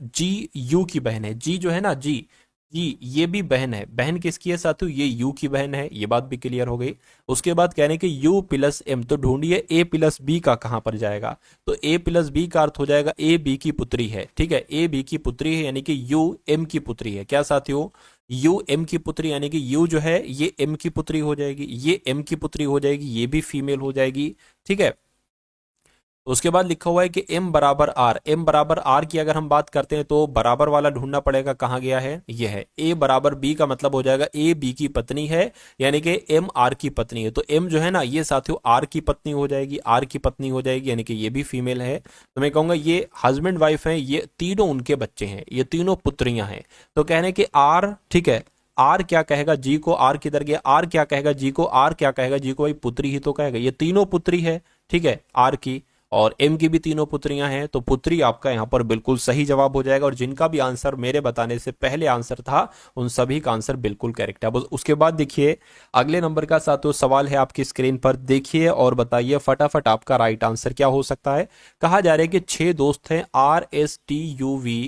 जी यू की बहन है। जी जो है ना जी जी ये भी बहन है, बहन किसकी है साथियों, ये यू की बहन है, ये बात भी क्लियर हो गई। उसके बाद कह रहे हैं कि यू प्लस एम, तो ढूंढिए ए प्लस बी का कहां पर जाएगा। तो ए प्लस बी का अर्थ हो जाएगा ए बी की पुत्री है। ठीक है, ए बी की पुत्री है, यानी कि यू एम की पुत्री है। क्या साथियों, यू एम की पुत्री, यानी कि यू जो है ये एम की पुत्री हो जाएगी, ये एम की पुत्री हो जाएगी, ये भी फीमेल हो जाएगी। ठीक है, उसके बाद लिखा हुआ है कि m बराबर r, m बराबर r की अगर हम बात करते हैं तो बराबर वाला ढूंढना पड़ेगा, कहाँ गया है, ये है। a बराबर b का मतलब हो जाएगा a b की पत्नी है, यानी कि m r की पत्नी है। तो m जो है ना ये साथियों r की पत्नी हो जाएगी, r की पत्नी हो जाएगी, यानी कि ये भी फीमेल है। तो मैं कहूंगा ये हस्बैंड वाइफ है, ये तीनों उनके बच्चे हैं, ये तीनों पुत्रियां हैं। तो कहने कि r, ठीक है, आर क्या कहेगा जी को, आर किधर गया, आर क्या कहेगा जी को, आर क्या कहेगा जी को, भाई पुत्री ही तो कहेगा, ये तीनों पुत्री है। ठीक है, आर की और एम की भी तीनों पुत्रियां हैं, तो पुत्री आपका यहां पर बिल्कुल सही जवाब हो जाएगा। और जिनका भी आंसर मेरे बताने से पहले आंसर था उन सभी का आंसर बिल्कुल करेक्ट है। बस उसके बाद देखिए अगले नंबर का सातों सवाल है आपकी स्क्रीन पर, देखिए और बताइए फटाफट आपका राइट आंसर क्या हो सकता है। कहा जा रहा है कि 6 दोस्त हैं, RSTUV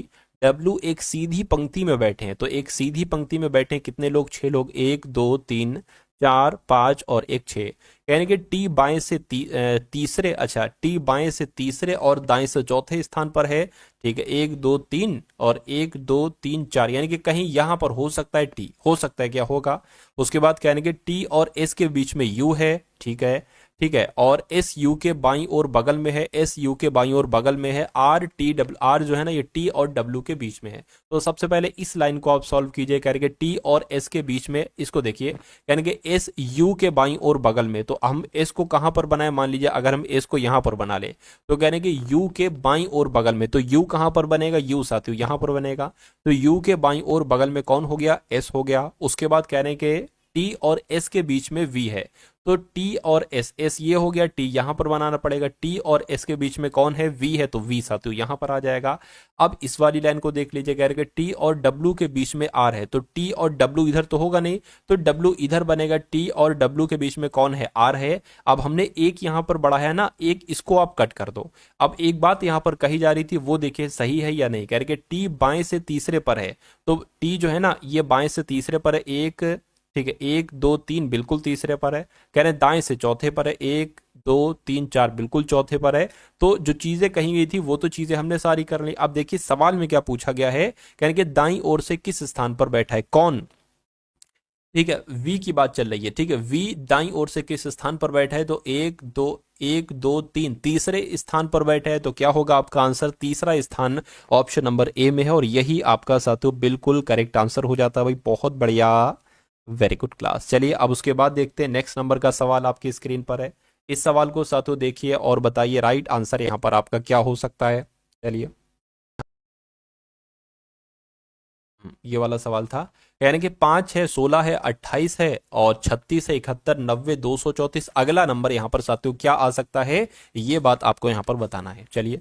W एक सीधी पंक्ति में बैठे हैं। तो एक सीधी पंक्ति में बैठे हैं कितने लोग, 6 लोग, 1 2 3 4 5 और एक 6। यानी कि टी बाएं से तीसरे, अच्छा टी बाएं से तीसरे और दाएं से चौथे स्थान पर है। ठीक है, 1 2 3 और 1 2 3 4, यानी कि कहीं यहां पर हो सकता है टी, हो सकता है क्या होगा। उसके बाद कहने के टी और एस के बीच में यू है। ठीक है, ठीक है, और एस यू के बाईं और बगल में है, एस यू के बाईं और बगल में है, आर टी डब्ल्यू, आर जो है ना ये टी और डब्ल्यू के बीच में है। तो सबसे पहले इस लाइन को आप सॉल्व कीजिए, कह रहे कि टी और एस के बीच में, इसको देखिए यानी कि एस यू के बाईं और बगल में। तो हम एस को कहां पर बनाए, मान लीजिए अगर हम एस को यहां पर बना ले तो कह रहे कि यू के बाईं और बगल में। तो यू कहां पर बनेगा, यू साथियों यहां पर बनेगा। तो यू के बाईं और बगल में कौन हो गया, एस हो गया। उसके बाद कह रहे हैं कि टी और एस के बीच में वी है, तो टी और एस, एस ये हो गया, टी यहां पर बनाना पड़ेगा, टी और एस के बीच में कौन है, वी है, तो वी साथियों यहां पर आ जाएगा। अब इस वाली लाइन को देख लीजिए, कह रहे कि टी और डब्ल्यू के बीच में आर है, तो टी और डब्ल्यू इधर तो होगा नहीं, तो डब्ल्यू इधर बनेगा, टी और डब्ल्यू के बीच में कौन है, आर है। अब हमने एक यहां पर बढ़ाया ना, एक इसको आप कट कर दो। अब एक बात यहां पर कही जा रही थी वो देखिए सही है या नहीं, कह रहे कि टी बाएं से तीसरे पर है, तो टी जो है ना ये बाएं से तीसरे पर है, एक, ठीक है, 1 2 3 बिल्कुल तीसरे पर है। कह रहे हैं दाएं से चौथे पर है, 1 2 3 4 बिल्कुल चौथे पर है। तो जो चीजें कही गई थी वो तो चीजें हमने सारी कर ली। अब देखिए सवाल में क्या पूछा गया है, कह रहे कि दाईं ओर से किस स्थान पर बैठा है, कौन। ठीक है, वी की बात चल रही है। ठीक है, वी दाईं ओर से किस स्थान पर बैठा है, तो 1 2 1 2 3 तीसरे स्थान पर बैठा है। तो क्या होगा आपका आंसर, तीसरा स्थान ऑप्शन नंबर ए में है, और यही आपका साथियों बिल्कुल करेक्ट आंसर हो जाता है। भाई बहुत बढ़िया, वेरी गुड क्लास। चलिए अब उसके बाद देखते हैं नेक्स्ट नंबर का सवाल आपकी स्क्रीन पर है। इस सवाल को साथियों देखिए और बताइए राइट आंसर यहां पर आपका क्या हो सकता है। चलिए ये वाला सवाल था। यानी कि 5 है, 16 है, 28 है और 36 है, 71, 90, 234। अगला नंबर यहां पर साथियों क्या आ सकता है, ये बात आपको यहां पर बताना है। चलिए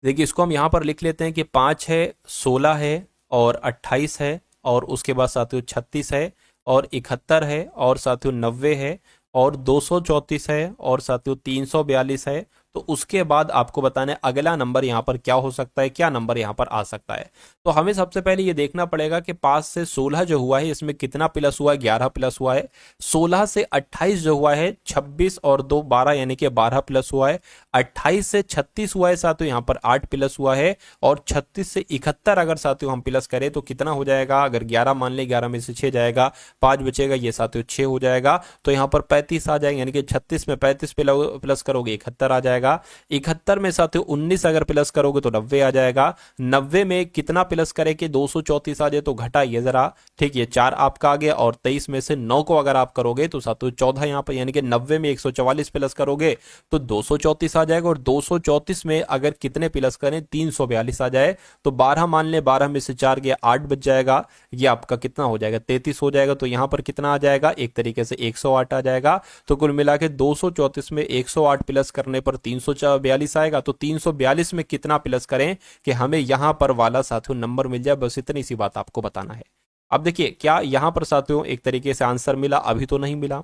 देखिए, इसको हम यहां पर लिख लेते हैं कि 5 है, 16 है और 28 है और उसके बाद साथियों 36 है और 71 है और साथियों 90 है और 234 है और साथियों 342 है। तो उसके बाद आपको बताना है अगला नंबर यहां पर क्या हो सकता है, क्या नंबर यहां पर आ सकता है। तो हमें सबसे पहले ये देखना पड़ेगा कि 5 से 16 जो हुआ है इसमें कितना प्लस हुआ है, 11 प्लस हुआ है। 16 से 28 जो हुआ है 26 और 2 12 यानी कि 12 प्लस हुआ है। 28 से 36 हुआ है साथियों, यहाँ पर 8 प्लस हुआ है। और 36 से 71 अगर साथियों हम प्लस करें तो कितना हो जाएगा, अगर 11 मान ले, 11 में से 6 जाएगा, 5 बचेगा, ये साथियों 6 हो जाएगा। तो यहाँ पर 35 आ जाएगा, यानी कि 36 में 35 प्लस करोगे 71 आ जाएगा। 71 में साथियों 19 अगर प्लस करोगे तो 90 आ जाएगा। 90 में कितना प्लस करे कि 234 आ जाए, तो घटाइए जरा, ठीक, ये 4 आपका आ गया। और 23 में से 9 को अगर आप करोगे तो साथियों 14 यहाँ पर, यानी कि 90 में 144 प्लस करोगे तो 234 आ जाएगा। और 234 में अगर कितने प्लस करें, 342 आ जाए, तो 12 मान ले, 12 में से 4 गया, 8 बच जाएगा, ये आपका कितना हो जाएगा, 33 हो जाएगा। तो यहां पर कितना आ जाएगा, एक तरीके से 108 आ जाएगा। तो कुल मिला के 234 में 108 प्लस करने पर 342 आएगा। तो 342 में कितना प्लस करें कि हमें यहां पर वाला साथियों नंबर मिल जाए, बस इतनी सी बात आपको बताना है। अब देखिए, क्या यहां पर साथियों एक तरीके से आंसर मिला, अभी तो नहीं मिला।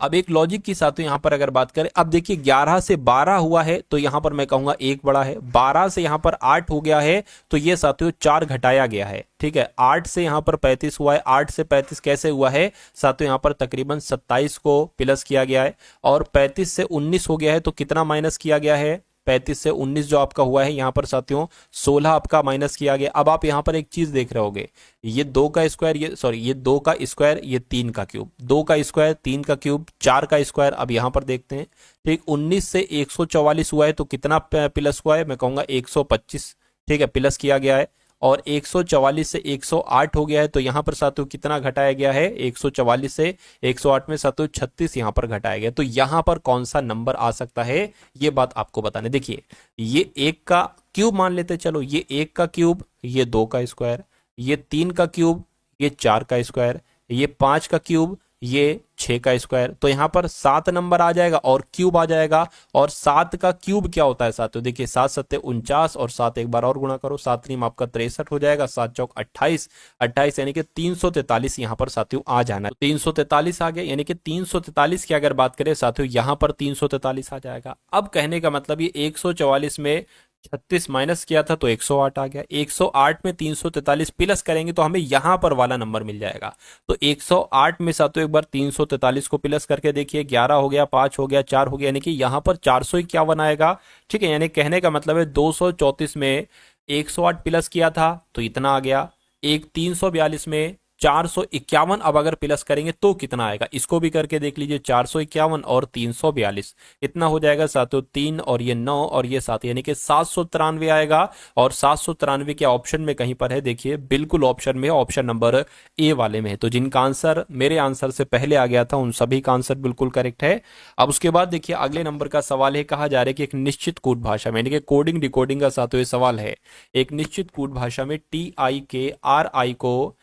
अब एक लॉजिक के साथ यहां पर अगर बात करें, अब देखिए 11 से 12 हुआ है तो यहां पर मैं कहूंगा 1 बड़ा है। 12 से यहां पर 8 हो गया है तो ये साथियों 4 घटाया गया है, ठीक है। 8 से यहां पर 35 हुआ है, 8 से 35 कैसे हुआ है साथियों, यहां पर तकरीबन 27 को प्लस किया गया है। और 35 से 19 हो गया है तो कितना माइनस किया गया है, 35 से 19 जो आपका हुआ है यहाँ पर साथियों 16 आपका माइनस किया गया। अब आप यहाँ पर एक चीज देख रहे होगे, ये 2 का स्क्वायर, ये सॉरी ये 2 का स्क्वायर, ये 3 का क्यूब, 2 का स्क्वायर, 3 का क्यूब, 4 का स्क्वायर। अब यहाँ पर देखते हैं, ठीक, 19 से 144 हुआ है तो कितना प्लस हुआ है, मैं कहूंगा 125, ठीक है, प्लस किया गया है। और 144 से 108 हो गया है तो यहां पर साथियों कितना घटाया गया है, 144 से 108 में साथियों 36 यहां पर घटाया गया। तो यहां पर कौन सा नंबर आ सकता है, ये बात आपको बताने। देखिए, ये 1 का क्यूब मान लेते, चलो ये 1 का क्यूब, ये 2 का स्क्वायर, ये 3 का क्यूब, ये 4 का स्क्वायर, ये 5 का क्यूब, ये 6 का स्क्वायर। तो यहां पर 7 नंबर आ जाएगा और क्यूब आ जाएगा। और 7 का क्यूब क्या होता है साथियों, देखिए 7 सत्ते 49 और 7 एक बार और गुणा करो, 7 3 आपका 63 हो जाएगा, 7 चौक 28, 28 यानी कि 343 यहां पर साथियों आ जाना है। 343 आ गया, यानी कि 343 की अगर बात करें साथियों यहां पर 343 आ जाएगा। अब कहने का मतलब ये 144 में 36 माइनस किया था तो 108 आ गया। 108 में 343 प्लस करेंगे तो हमें यहां पर वाला नंबर मिल जाएगा। तो 108 में साथियों एक बार 343 को प्लस करके देखिए, 11 हो गया, 5 हो गया, 4 हो गया, यानी कि यहां पर 451 आएगा, ठीक है। यानी कहने का मतलब है 234 में 108 प्लस किया था तो इतना आ गया। एक 342 में 451 अब अगर प्लस करेंगे तो कितना आएगा, इसको भी करके देख लीजिए। 451 और 342 इतना हो जाएगा साथियों 3 और ये 9 और ये 7, यानी कि 793 आएगा। और 793 के ऑप्शन में कहीं पर है, देखिए बिल्कुल ऑप्शन में, ऑप्शन नंबर ए वाले में है। तो जिनका आंसर मेरे आंसर से पहले आ गया था उन सभी का आंसर बिल्कुल करेक्ट है। अब उसके बाद देखिए अगले नंबर का सवाल है, कहा जा रहा है कि एक निश्चित कूट भाषा में, यानी कि कोडिंग डिकोडिंग का साथियों ये सवाल है। एक निश्चित कूट भाषा में TIKRI को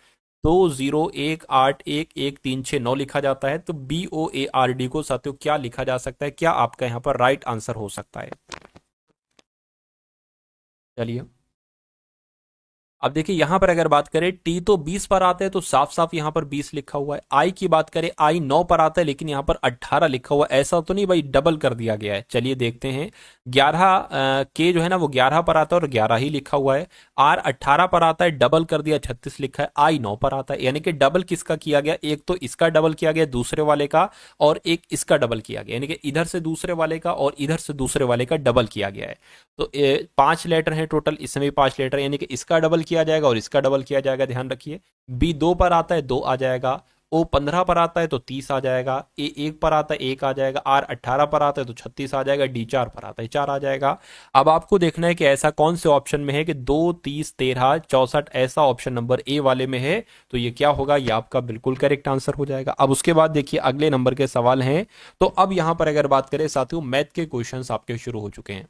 20181139 लिखा जाता है, तो BOARD को साथियों क्या लिखा जा सकता है, क्या आपका यहां पर राइट आंसर हो सकता है। चलिए अब देखिए यहां पर अगर बात करें, टी तो 20 पर आता है तो साफ साफ यहां पर 20 लिखा हुआ है। आई की बात करें, आई 9 पर आता है लेकिन यहां पर 18 लिखा हुआ है, ऐसा तो नहीं भाई डबल कर दिया गया है। चलिए देखते हैं, 11 के जो है ना वो 11 पर आता है और 11 ही लिखा हुआ है। आर 18 पर आता है, डबल कर दिया 36 लिखा है। आई 9 पर आता है, यानी कि डबल किसका किया गया, एक तो इसका डबल किया गया दूसरे वाले का, और एक इसका डबल किया गया, यानी कि इधर से दूसरे वाले का और इधर से दूसरे वाले का डबल किया गया है। तो 5 लेटर है टोटल, इसमें भी 5 लेटर, यानी कि इसका डबल किया जाएगा और इसका डबल किया जाएगा, ध्यान रखिए। बी 2 पर आता है 2 आ जाएगा। ओ 15 पर आता है तो 30 आ जाएगा। ए 1 पर आता है 1 आ जाएगा। आर 18 पर आता है तो 36 आ जाएगा। डी 4 पर आता है 4 आ जाएगा। अब आपको देखना है कि ऐसा कौन से ऑप्शन में है कि 2 30 13 64 ऐसा ऑप्शन नंबर ए वाले में है, तो ये क्या होगा, ये आपका बिल्कुल करेक्ट आंसर हो जाएगा। अब उसके बाद देखिए अगले नंबर के सवाल हैं। तो अब यहां पर अगर बात करें साथियों, मैथ के क्वेश्चंस आपके शुरू हो चुके हैं।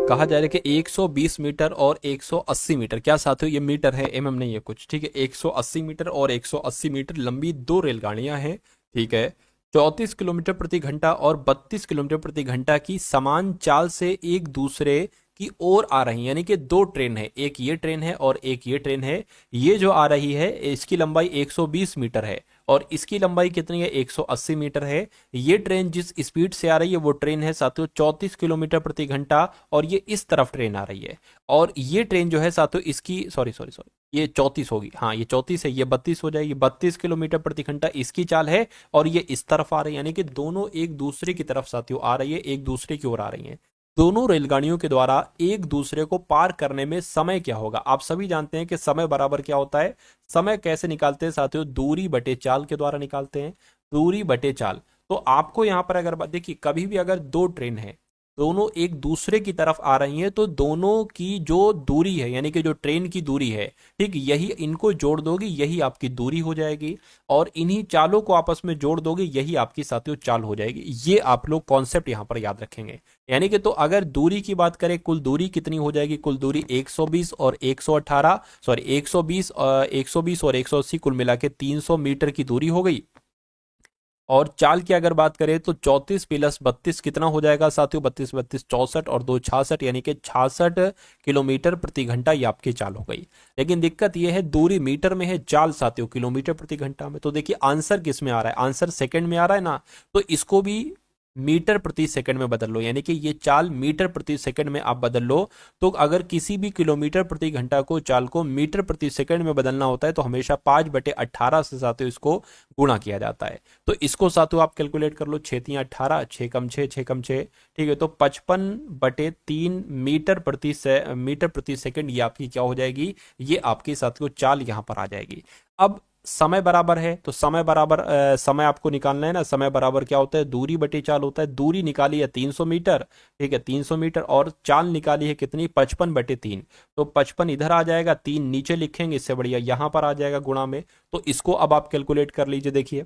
कहा जा रहा है कि 120 मीटर और 180 मीटर, क्या साथियों ये मीटर है, एमएम नहीं है कुछ, ठीक है। 180 मीटर और 180 मीटर लंबी दो रेलगाड़ियां हैं, ठीक है। 34 किलोमीटर प्रति घंटा और 32 किलोमीटर प्रति घंटा की समान चाल से एक दूसरे की ओर आ रही है, यानी कि दो ट्रेन है, एक ये ट्रेन है और एक ये ट्रेन है। ये जो आ रही है इसकी लंबाई 120 मीटर है और इसकी लंबाई कितनी है, 180 मीटर है। ये ट्रेन जिस स्पीड से आ रही है वो ट्रेन है साथियों 34 किलोमीटर प्रति घंटा और ये इस तरफ ट्रेन आ रही है। और ये ट्रेन जो है साथियों इसकी सॉरी सॉरी सॉरी ये 34 होगी, हाँ ये 34 है, ये 32 हो जाएगी। 32 किलोमीटर प्रति घंटा इसकी चाल है और ये इस तरफ आ रही है, यानी कि दोनों एक दूसरे की तरफ साथियों आ रही है, एक दूसरे की ओर आ रही है। दोनों रेलगाड़ियों के द्वारा एक दूसरे को पार करने में समय क्या होगा। आप सभी जानते हैं कि समय बराबर क्या होता है। समय कैसे निकालते हैं साथियों, दूरी बटे चाल के द्वारा निकालते हैं, दूरी बटे चाल। तो आपको यहां पर अगर देखिए कभी भी अगर दो ट्रेन है दोनों एक दूसरे की तरफ आ रही हैं तो दोनों की जो दूरी है यानी कि जो ट्रेन की दूरी है, ठीक, यही इनको जोड़ दोगे यही आपकी दूरी हो जाएगी और इन्हीं चालों को आपस में जोड़ दोगे यही आपकी साथियों चाल हो जाएगी। ये आप लोग कॉन्सेप्ट यहां पर याद रखेंगे। यानी कि तो अगर दूरी की बात करें, कुल दूरी कितनी हो जाएगी, कुल दूरी 120 और 118 सॉरी 120 और 180 कुल मिला के 300 मीटर की दूरी हो गई। और चाल की अगर बात करें तो 34 प्लस 32 कितना हो जाएगा साथियों, 32 32 64 और 2 66, यानी कि 66 किलोमीटर प्रति घंटा ये आपकी चाल हो गई। लेकिन दिक्कत ये है दूरी मीटर में है, चाल साथियों किलोमीटर प्रति घंटा में। तो देखिए आंसर किस में आ रहा है, आंसर सेकंड में आ रहा है ना, तो इसको भी मीटर प्रति सेकंड में बदल लो, यानी कि ये चाल मीटर प्रति सेकंड में आप बदल लो। तो अगर किसी भी किलोमीटर प्रति घंटा को चाल को मीटर प्रति सेकंड में बदलना होता है तो हमेशा 5/18 से साथियों इसको गुणा किया जाता है। तो इसको साथियों आप कैलकुलेट कर लो, 6 18, 6 कम 6, 6 कम 6, ठीक है। तो 55/3 मीटर प्रति सेकंड ये आपकी क्या हो जाएगी, ये आपकी साथियों चाल यहां पर आ जाएगी। अब समय बराबर है तो समय बराबर समय आपको निकालना है ना, समय बराबर क्या होता है, दूरी बटे चाल होता है। दूरी निकाली है 300 मीटर, ठीक है 300 मीटर, और चाल निकाली है कितनी, 55/3। तो 55 इधर आ जाएगा, 3 नीचे लिखेंगे, इससे बढ़िया यहां पर आ जाएगा गुणा में। तो इसको अब आप कैलकुलेट कर लीजिए। देखिए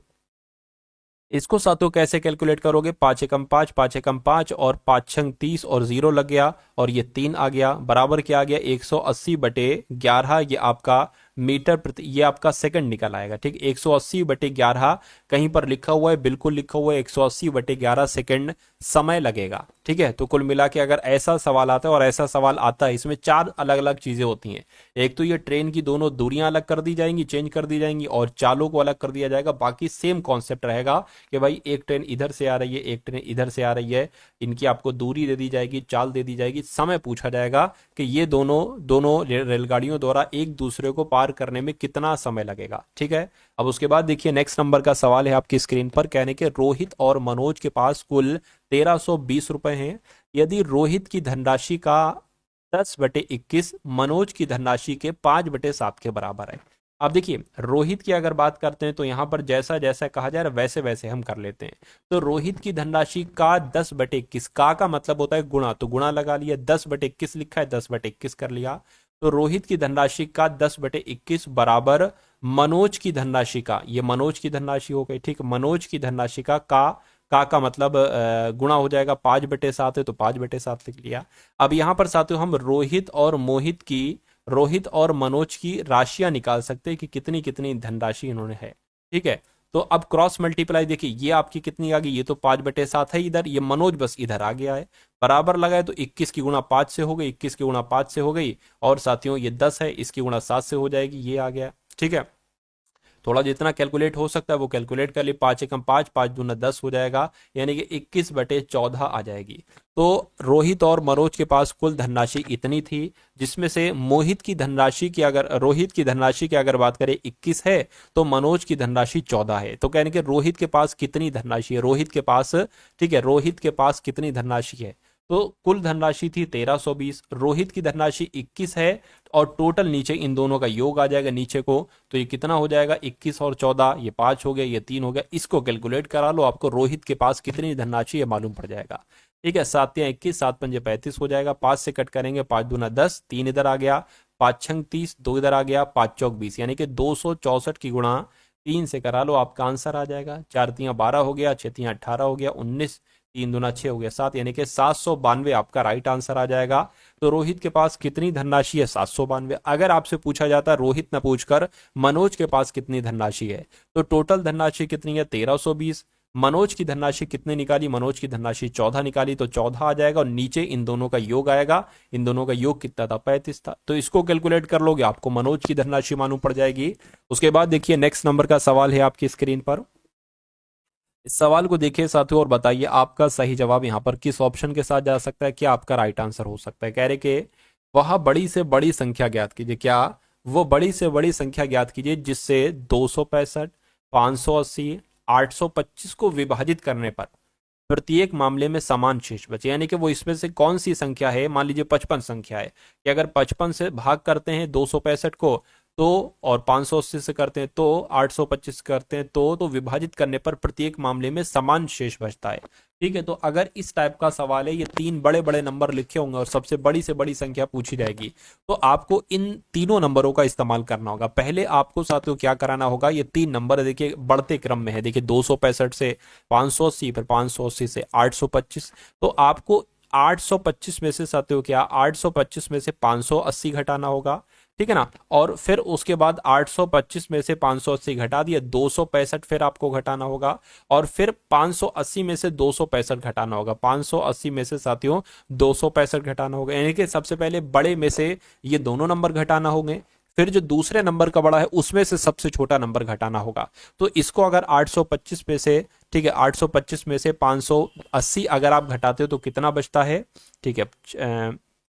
इसको साथियों कैसे कैलकुलेट करोगे, 5 एकम 5, 5 एकम 5 और 5 छंग 30 और 0 लग गया और ये 3 आ गया, बराबर क्या आ गया, 180/11। ये आपका मीटर प्रति, ये आपका सेकंड निकल आएगा, ठीक। 180/11 कहीं पर लिखा हुआ है, बिल्कुल लिखा हुआ है 180/11 सेकंड समय लगेगा, ठीक है। तो कुल मिला के अगर ऐसा सवाल आता है, और ऐसा सवाल आता है, इसमें 4 अलग अलग चीजें होती हैं। एक तो ये ट्रेन की दोनों दूरियां अलग कर दी जाएंगी, चेंज कर दी जाएंगी, और चालों को अलग कर दिया जाएगा। बाकी सेम कॉन्सेप्ट रहेगा कि भाई एक ट्रेन इधर से आ रही है, एक ट्रेन इधर से आ रही है, इनकी आपको दूरी दे दी जाएगी, चाल दे दी जाएगी, समय पूछा जाएगा कि ये दोनों रेलगाड़ियों द्वारा एक दूसरे को पार करने में कितना समय लगेगा, ठीक है। अब उसके बाद देखिए नेक्स्ट नंबर का सवाल है आपकी स्क्रीन पर, कहने के रोहित और मनोज के पास कुल 1320 रुपए हैं। यदि रोहित की धनराशि का 10/21 मनोज की धनराशि के 5/7 के बराबर है। अब देखिए रोहित की अगर बात करते हैं तो यहां पर जैसा जैसा कहा जा रहा है वैसे वैसे हम कर लेते हैं। तो रोहित की धनराशि का 10/21, का मतलब होता है गुणा, तो गुणा लगा लिया, 10/21 लिखा है, 10/21 कर लिया। तो रोहित की धनराशि का 10/21 बराबर मनोज की धनराशि का, ये मनोज की धनराशि हो गई, ठीक। मनोज की धनराशि का मतलब गुणा हो जाएगा, 5/7 है तो 5/7 लिख लिया। अब यहां पर साथियों हम रोहित और मनोज की राशियां निकाल सकते हैं कि कितनी कितनी धनराशि इन्होंने है, ठीक है। तो अब क्रॉस मल्टीप्लाई देखिए ये आपकी कितनी आ गई, ये तो 5/7 है इधर, ये मनोज बस इधर आ गया है, बराबर लगाए तो 21 की गुणा 5 से हो गई, 21 की गुणा 5 से हो गई, और साथियों ये 10 है, इसकी गुणा 7 से हो जाएगी, ये आ गया, ठीक है। थोड़ा जितना कैलकुलेट हो सकता है वो कैलकुलेट कर लिए, 5 एकम 5, 5 दूना 10 हो जाएगा, यानी कि 21/14 आ जाएगी। तो रोहित और मनोज के पास कुल धनराशि इतनी थी, जिसमें से रोहित की धनराशि की अगर बात करें 21 है तो मनोज की धनराशि 14 है। तो कहने के रोहित के पास कितनी धनराशि है, रोहित के पास, ठीक है, रोहित के पास कितनी धनराशि है, तो कुल धनराशि थी 1320, रोहित की धनराशि 21 है, और टोटल नीचे इन दोनों का योग आ जाएगा नीचे को, तो ये कितना हो जाएगा, 21 और 14, ये 5 हो गया, ये 3 हो गया। इसको कैलकुलेट करा लो, आपको रोहित के पास कितनी धनराशि है मालूम पड़ जाएगा, ठीक है। 7 या 21, 7 पंजे 35 हो जाएगा, 5 से कट करेंगे, 5 दूना 10, 3 इधर आ गया, 5 छंग 30, 2 इधर आ गया, 5 चौक 20, यानी कि 264 की गुणा 3 से करा लो, आपका आंसर आ जाएगा। 4 तियां 12 हो गया, 6 तियां 18 हो गया, 19 तीन दूना 6 हो गया 7, यानी कि 792 आपका राइट आंसर आ जाएगा। तो रोहित के पास कितनी धनराशि है? 792। अगर आपसे पूछा जाता रोहित न पूछकर मनोज के पास कितनी धनराशि है, तो टोटल धनराशि कितनी है? 1320। मनोज की धनराशि कितने निकाली? मनोज की धनराशि 14 निकाली, तो 14 आ जाएगा और नीचे इन दोनों का योग आएगा। इन दोनों का योग कितना था? 35 था। तो इसको कैलकुलेट कर लोगे, आपको मनोज की धनराशि मालूम पड़ जाएगी। उसके बाद देखिए नेक्स्ट नंबर का सवाल है आपकी स्क्रीन पर। इस सवाल को देखिए साथियों और बताइए आपका सही जवाब यहाँ पर किस ऑप्शन के साथ जा सकता है, क्या आपका राइट आंसर हो सकता है। कह रहे कि वह बड़ी से बड़ी संख्या ज्ञात कीजिए। क्या? वो बड़ी से बड़ी संख्या ज्ञात कीजिए जिससे 265, 580, 825 को विभाजित करने पर प्रत्येक मामले में समान शेष बचे। यानी कि वो इसमें से कौन सी संख्या है, मान लीजिए 55 संख्या है कि अगर 55 से भाग करते हैं 265 को तो, और 580 से करते हैं तो, 825 करते हैं तो विभाजित करने पर प्रत्येक मामले में समान शेष बचता है। ठीक है, तो अगर इस टाइप का सवाल है, ये तीन बड़े बड़े नंबर लिखे होंगे और सबसे बड़ी से बड़ी संख्या पूछी जाएगी, तो आपको इन तीनों नंबरों का इस्तेमाल करना होगा। पहले आपको साथियों क्या कराना होगा, ये तीन नंबर देखिए बढ़ते क्रम में है। देखिए 265 से 580, फिर 580 से 825। तो आपको 825 में से साथियों क्या, 825 में से 580 घटाना होगा। ठीक है ना, और फिर उसके बाद 825 में से 580 घटा दिया, 265 फिर आपको घटाना होगा, और फिर 580 में से 265 घटाना होगा। 580 में से साथियों 265 घटाना होगा, यानी कि सबसे पहले बड़े में से ये दोनों नंबर घटाना होंगे, फिर जो दूसरे नंबर का बड़ा है उसमें से सबसे छोटा नंबर घटाना होगा। तो इसको अगर 825 में से, ठीक है, 825 में से 580 अगर आप घटाते हो तो कितना बचता है? ठीक है,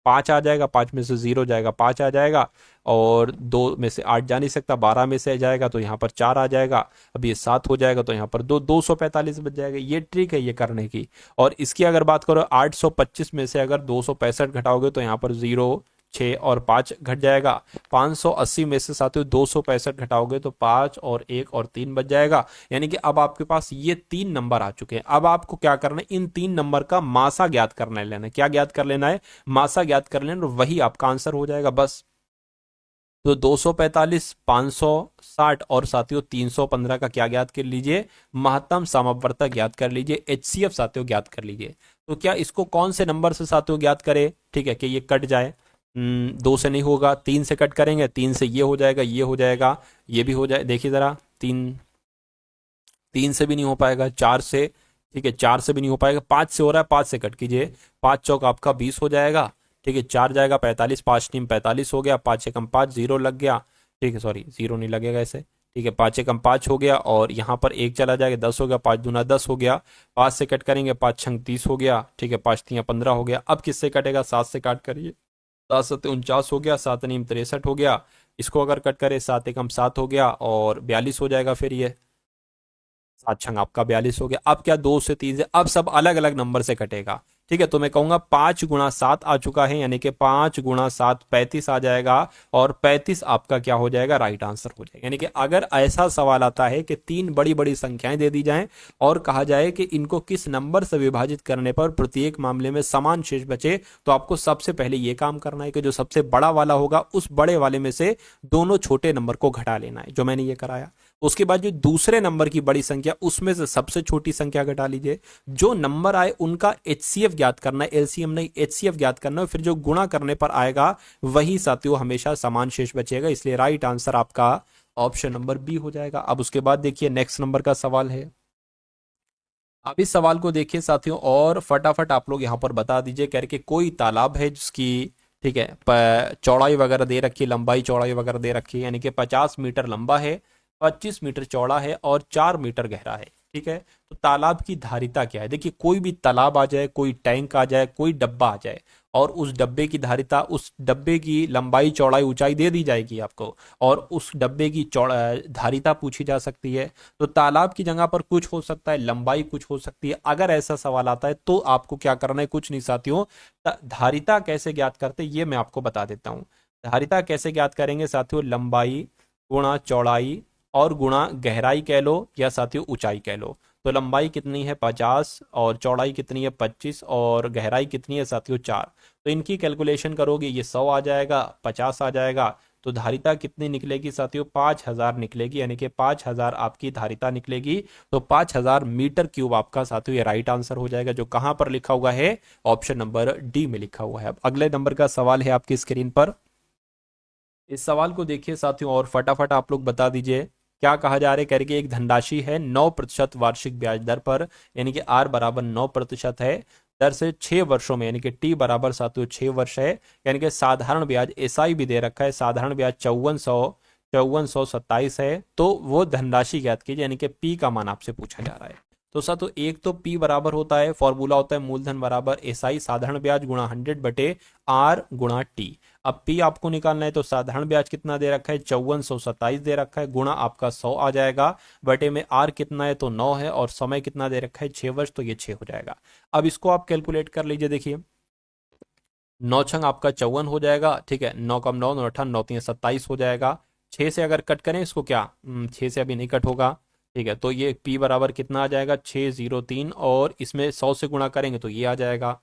5 आ जाएगा, 5 में से 0 जाएगा, 5 आ जाएगा, और 2 में से 8 जा नहीं सकता, 12 में से जाएगा तो यहाँ पर 4 आ जाएगा, अब ये 7 हो जाएगा तो यहाँ पर 245 बच जाएगा। ये ट्रिक है ये करने की। और इसकी अगर बात करो 825 में से अगर 265 घटाओगे तो यहाँ पर 0, 6 और 5 घट जाएगा। 580 में से साथियों 265 घटाओगे तो 5 और 1 और 3 बच जाएगा। यानी कि अब आपके पास ये तीन नंबर आ चुके हैं। अब आपको क्या करना है, इन तीन नंबर का मासा ज्ञात करना लेना है। क्या ज्ञात कर लेना है? मासा ज्ञात कर लेना, और वही आपका आंसर हो जाएगा बस। तो 245, 560 और साथियों 315 का क्या ज्ञात कर लीजिए? महत्तम समवर्तक ज्ञात कर लीजिए, HCF साथियों ज्ञात कर लीजिए। तो क्या इसको कौन से नंबर से साथियों ज्ञात करें? ठीक है, कि ये कट जाए, 2 से नहीं होगा, 3 से कट करेंगे, 3 से ये हो जाएगा, ये हो जाएगा, ये भी हो जाए। देखिए जरा, 3 से भी नहीं हो पाएगा, 4 से, ठीक है 4 से भी नहीं हो पाएगा, 5 से हो रहा है, 5 से कट कीजिए, 5 चौक आपका 20 हो जाएगा। ठीक है, 4 जाएगा 45, 5 टीम 45 हो गया, 5 एकम 5, 0 लग गया। ठीक है, सॉरी 0 नहीं लगेगा ऐसे। ठीक है, 5 एकम 5 हो गया, और यहाँ पर 1 चला जाएगा, 10 हो गया, 5 दूना 10 हो गया, 5 से कट करेंगे, 5 छंग 30 हो गया। ठीक है, 5 तियाँ 15 हो गया। अब किससे कटेगा? 7 से काट करिए, 7 सत्ते 49 हो गया, 7 नीम 63 हो गया। इसको अगर कट करें 7 एकम 7 हो गया, और 42 हो जाएगा। फिर ये 7 छंग आपका 42 हो गया। अब क्या, 2 से 3 से, अब सब अलग अलग नंबर से कटेगा। ठीक है, तो मैं कहूंगा 5 गुणा 7 आ चुका है, यानी कि 5 गुणा 7 35 आ जाएगा, और 35 आपका क्या हो जाएगा? राइट आंसर हो जाएगा। यानी कि अगर ऐसा सवाल आता है कि तीन बड़ी बड़ी संख्याएं दे दी जाएं और कहा जाए कि इनको किस नंबर से विभाजित करने पर प्रत्येक मामले में समान शेष बचे, तो आपको सबसे पहले ये काम करना है कि जो सबसे बड़ा वाला होगा उस बड़े वाले में से दोनों छोटे नंबर को घटा लेना है, जो मैंने ये कराया। उसके बाद जो दूसरे नंबर की बड़ी संख्या, उसमें से सबसे छोटी संख्या घटा लीजिए। जो नंबर आए उनका HCF ज्ञात करना है, LCM नहीं, HCF ज्ञात करना है। फिर जो गुणा करने पर आएगा वही साथियों हमेशा समान शेष बचेगा, इसलिए राइट आंसर आपका ऑप्शन नंबर बी हो जाएगा। अब उसके बाद देखिए नेक्स्ट नंबर का सवाल है। अब इस सवाल को देखिए साथियों और फटाफट आप लोग यहाँ पर बता दीजिए। कह रहे कि कोई तालाब है जिसकी, ठीक है, चौड़ाई वगैरह दे रखी है, लंबाई चौड़ाई वगैरह दे रखी है, यानी कि 50 मीटर लंबा है, 25 मीटर चौड़ा है और 4 मीटर गहरा है। ठीक है, तो तालाब की धारिता क्या है? देखिए कोई भी तालाब आ जाए, कोई टैंक आ जाए, कोई डब्बा आ जाए, और उस डब्बे की धारिता, उस डब्बे की लंबाई चौड़ाई ऊंचाई दे दी जाएगी आपको, और उस डब्बे की धारिता पूछी जा सकती है। तो तालाब की जगह पर कुछ हो सकता है, लंबाई कुछ हो सकती है। अगर ऐसा सवाल आता है तो आपको क्या करना है? कुछ नहीं साथियों, धारिता कैसे ज्ञात करते ये मैं आपको बता देता हूँ। धारिता कैसे ज्ञात करेंगे साथियों? लंबाई गुणा चौड़ाई और गुणा गहराई कह लो या साथियों ऊंचाई कह लो। तो लंबाई कितनी है? 50, और चौड़ाई कितनी है? 25, और गहराई कितनी है साथियों? 4। तो इनकी कैलकुलेशन करोगे, ये 100 आ जाएगा, 50 आ जाएगा, तो धारिता कितनी निकलेगी साथियों, 5000 निकलेगी, यानी कि 5000 आपकी धारिता निकलेगी। तो 5000 मीटर क्यूब आपका साथियों ये राइट आंसर हो जाएगा, जो कहां पर लिखा हुआ है, ऑप्शन नंबर डी में लिखा हुआ है। अब अगले नंबर का सवाल है आपकी स्क्रीन पर, इस सवाल को देखिए साथियों और फटाफट आप लोग बता दीजिए क्या कहा जा रहा है। कह रहे कि एक धनराशि है 9% वार्षिक ब्याज दर पर, यानी कि आर बराबर 9% है, दर से 6 वर्षों में, यानी कि टी बराबर साथियों 6 वर्ष है, यानी कि साधारण ब्याज एसआई भी दे रखा है, साधारण ब्याज 5427 है। तो वो धनराशि ज्ञात कीजिए, यानी कि पी का मान आपसे पूछा जा रहा है। तो साथियों एक तो पी बराबर होता है, फॉर्मूला होता है मूलधन बराबर एसआई साधारण ब्याज गुणा 100 बटे आर गुणा टी। अब पी आपको निकालना है, तो साधारण ब्याज कितना दे रखा है, 5427 दे रखा है, गुणा आपका 100 आ जाएगा, बटे में आर कितना है, तो 9 है, और समय कितना दे रखा है, 6 वर्ष, तो ये 6 हो जाएगा। अब इसको आप कैलकुलेट कर लीजिए, देखिए 9 छंग आपका 54 हो जाएगा, ठीक है, 9 कम 9 9 9 3 27 हो जाएगा। 6 से अगर कट करें इसको, क्या 6 से अभी नहीं कट होगा, ठीक है, तो ये p बराबर कितना आ जाएगा, 603, और इसमें 100 से गुणा करेंगे तो ये आ जाएगा।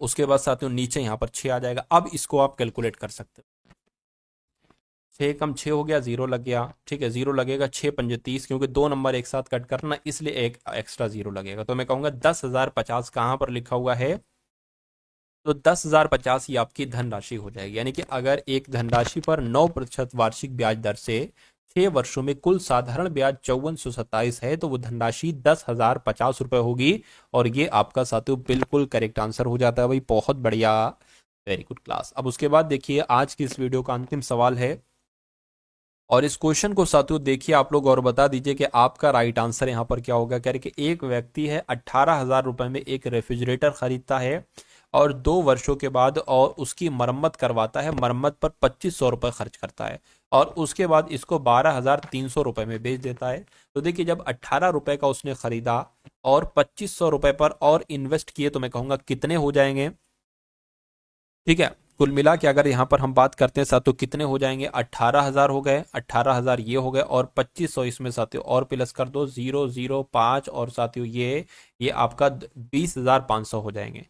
उसके बाद साथियों नीचे यहाँ पर 6 आ जाएगा। अब इसको आप कैलकुलेट कर सकते हो, 6 कम 6 हो गया, 0 लग गया, ठीक है, 0 लगेगा, 6 पंजे 30, क्योंकि 2 नंबर एक साथ कट करना इसलिए एक एक्स्ट्रा 0 लगेगा। तो मैं कहूंगा 10,050 कहाँ पर लिखा हुआ है, तो 10,050 ये आपकी धनराशि हो जाएगी। यानी कि अगर एक धनराशि पर 9% वार्षिक ब्याज दर से 6 वर्षों में कुल साधारण ब्याज 5427 है, तो वो धनराशि 10,050 रुपए होगी। और ये आपका साथियों बिल्कुल करेक्ट आंसर हो जाता है भाई, बहुत बढ़िया, वेरी गुड क्लास। अब उसके बाद देखिए आज की इस वीडियो का अंतिम सवाल है, और इस क्वेश्चन को साथियों देखिए आप लोग और बता दीजिए कि आपका राइट आंसर यहाँ पर क्या होगा। कह रहे कि एक व्यक्ति है 18,000 रुपए में एक रेफ्रिजरेटर खरीदता है और 2 वर्षों के बाद और उसकी मरम्मत करवाता है, मरम्मत पर 2500 रुपए खर्च करता है, और उसके बाद इसको 12,300 रुपए में बेच देता है। तो देखिए जब 18 रुपए का उसने खरीदा और 2500 रुपए पर और इन्वेस्ट किए, तो मैं कहूंगा कितने हो जाएंगे, ठीक है, कुल मिला के अगर यहाँ पर हम बात करते हैं साथियों कितने हो जाएंगे, 18,000 हो गए, 18,000 ये हो गए, और 2500 इसमें साथियों और प्लस कर दो 005, और साथियों ये आपका 20,500 हो जाएंगे,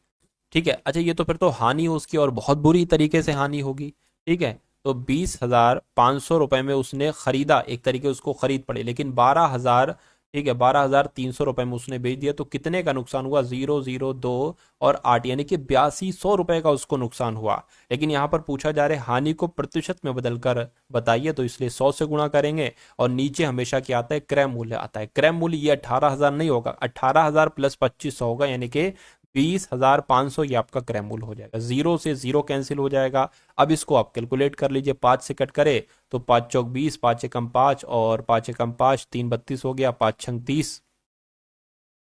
ठीक है। अच्छा ये तो फिर तो हानि हो उसकी, और बहुत बुरी तरीके से हानि होगी, ठीक है। तो 20,500 रुपए में उसने खरीदा, एक तरीके उसको खरीद पड़े, लेकिन 12,000, ठीक है, 12,300 रुपए में उसने बेच दिया, तो कितने का नुकसान हुआ, 002 और 8, यानी कि 8200 रुपए का उसको नुकसान हुआ। लेकिन यहाँ पर पूछा जा रहा है हानि को प्रतिशत में बदलकर बताइए, तो इसलिए 100 से गुणा करेंगे, और नीचे हमेशा क्या आता है, क्रय मूल्य आता है। क्रय मूल्य ये 18,000 नहीं होगा, 18,000 प्लस 2500 होगा, यानी कि 20,500 ये आपका क्रय मूल्य हो जाएगा। 0 से 0 कैंसिल हो जाएगा। अब इसको आप कैलकुलेट कर लीजिए, 5 से कट करे तो 5 चौक 20, 5 एकम 5 और 5 एकम 5, 3 32 हो गया, 5 छंग 30,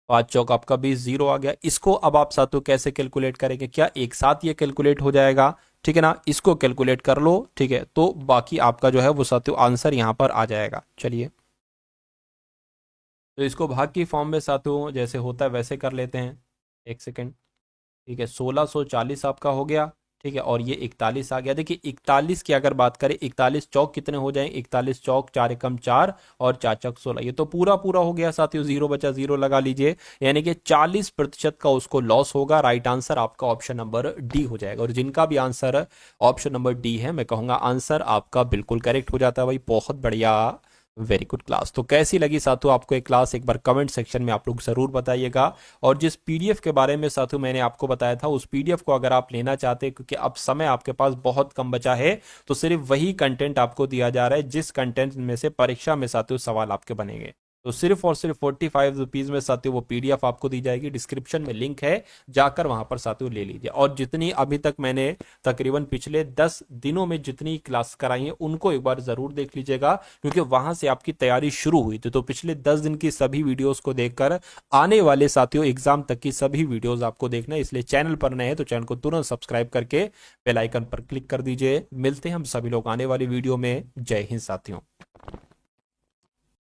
5 चौक आपका 20, 0 आ गया। इसको अब आप साथियों कैसे कैलकुलेट करेंगे, क्या एक साथ ये कैलकुलेट हो जाएगा, ठीक है ना, इसको कैलकुलेट कर लो, ठीक है, तो बाकी आपका जो है वो साथियों आंसर यहाँ पर आ जाएगा। चलिए तो इसको भाग की फॉर्म में साथियों जैसे होता है वैसे कर लेते हैं, एक सेकेंड, ठीक है, 1640 आपका हो गया, ठीक है, और ये 41 आ गया। देखिए 41 की अगर बात करें, 41 चौक कितने हो जाएंगे, 41 चौक 4 एकम 4 और 4 चौक 16, ये तो पूरा पूरा हो गया साथियों, 0 बचा 0 लगा लीजिए, यानी कि 40% का उसको लॉस होगा। राइट आंसर आपका ऑप्शन नंबर डी हो जाएगा। और जिनका भी आंसर ऑप्शन नंबर डी है, मैं कहूंगा आंसर आपका बिल्कुल करेक्ट हो जाता है भाई, बहुत बढ़िया, वेरी गुड क्लास। तो कैसी लगी साथियों आपको एक क्लास, एक बार कमेंट सेक्शन में आप लोग जरूर बताइएगा। और जिस पीडीएफ के बारे में साथियों मैंने आपको बताया था, उस पीडीएफ को अगर आप लेना चाहते हैं, क्योंकि अब समय आपके पास बहुत कम बचा है, तो सिर्फ वही कंटेंट आपको दिया जा रहा है जिस कंटेंट में से परीक्षा में साथियों सवाल आपके बनेंगे। तो सिर्फ और सिर्फ 45 रुपीज में साथियों वो पीडीएफ आपको दी जाएगी, डिस्क्रिप्शन में लिंक है, जाकर वहां पर साथियों ले लीजिए। और जितनी अभी तक मैंने तकरीबन पिछले 10 दिनों में जितनी क्लास कराई है उनको एक बार जरूर देख लीजिएगा, क्योंकि वहां से आपकी तैयारी शुरू हुई थी। तो पिछले 10 दिन की सभी वीडियोस को देखकर आने वाले साथियों एग्जाम तक की सभी वीडियोस आपको देखना है, इसलिए चैनल पर नए हैं तो चैनल को तुरंत सब्सक्राइब करके बेल आइकन पर क्लिक कर दीजिए। मिलते हैं हम सभी लोग आने वाली वीडियो में। जय हिंद साथियों।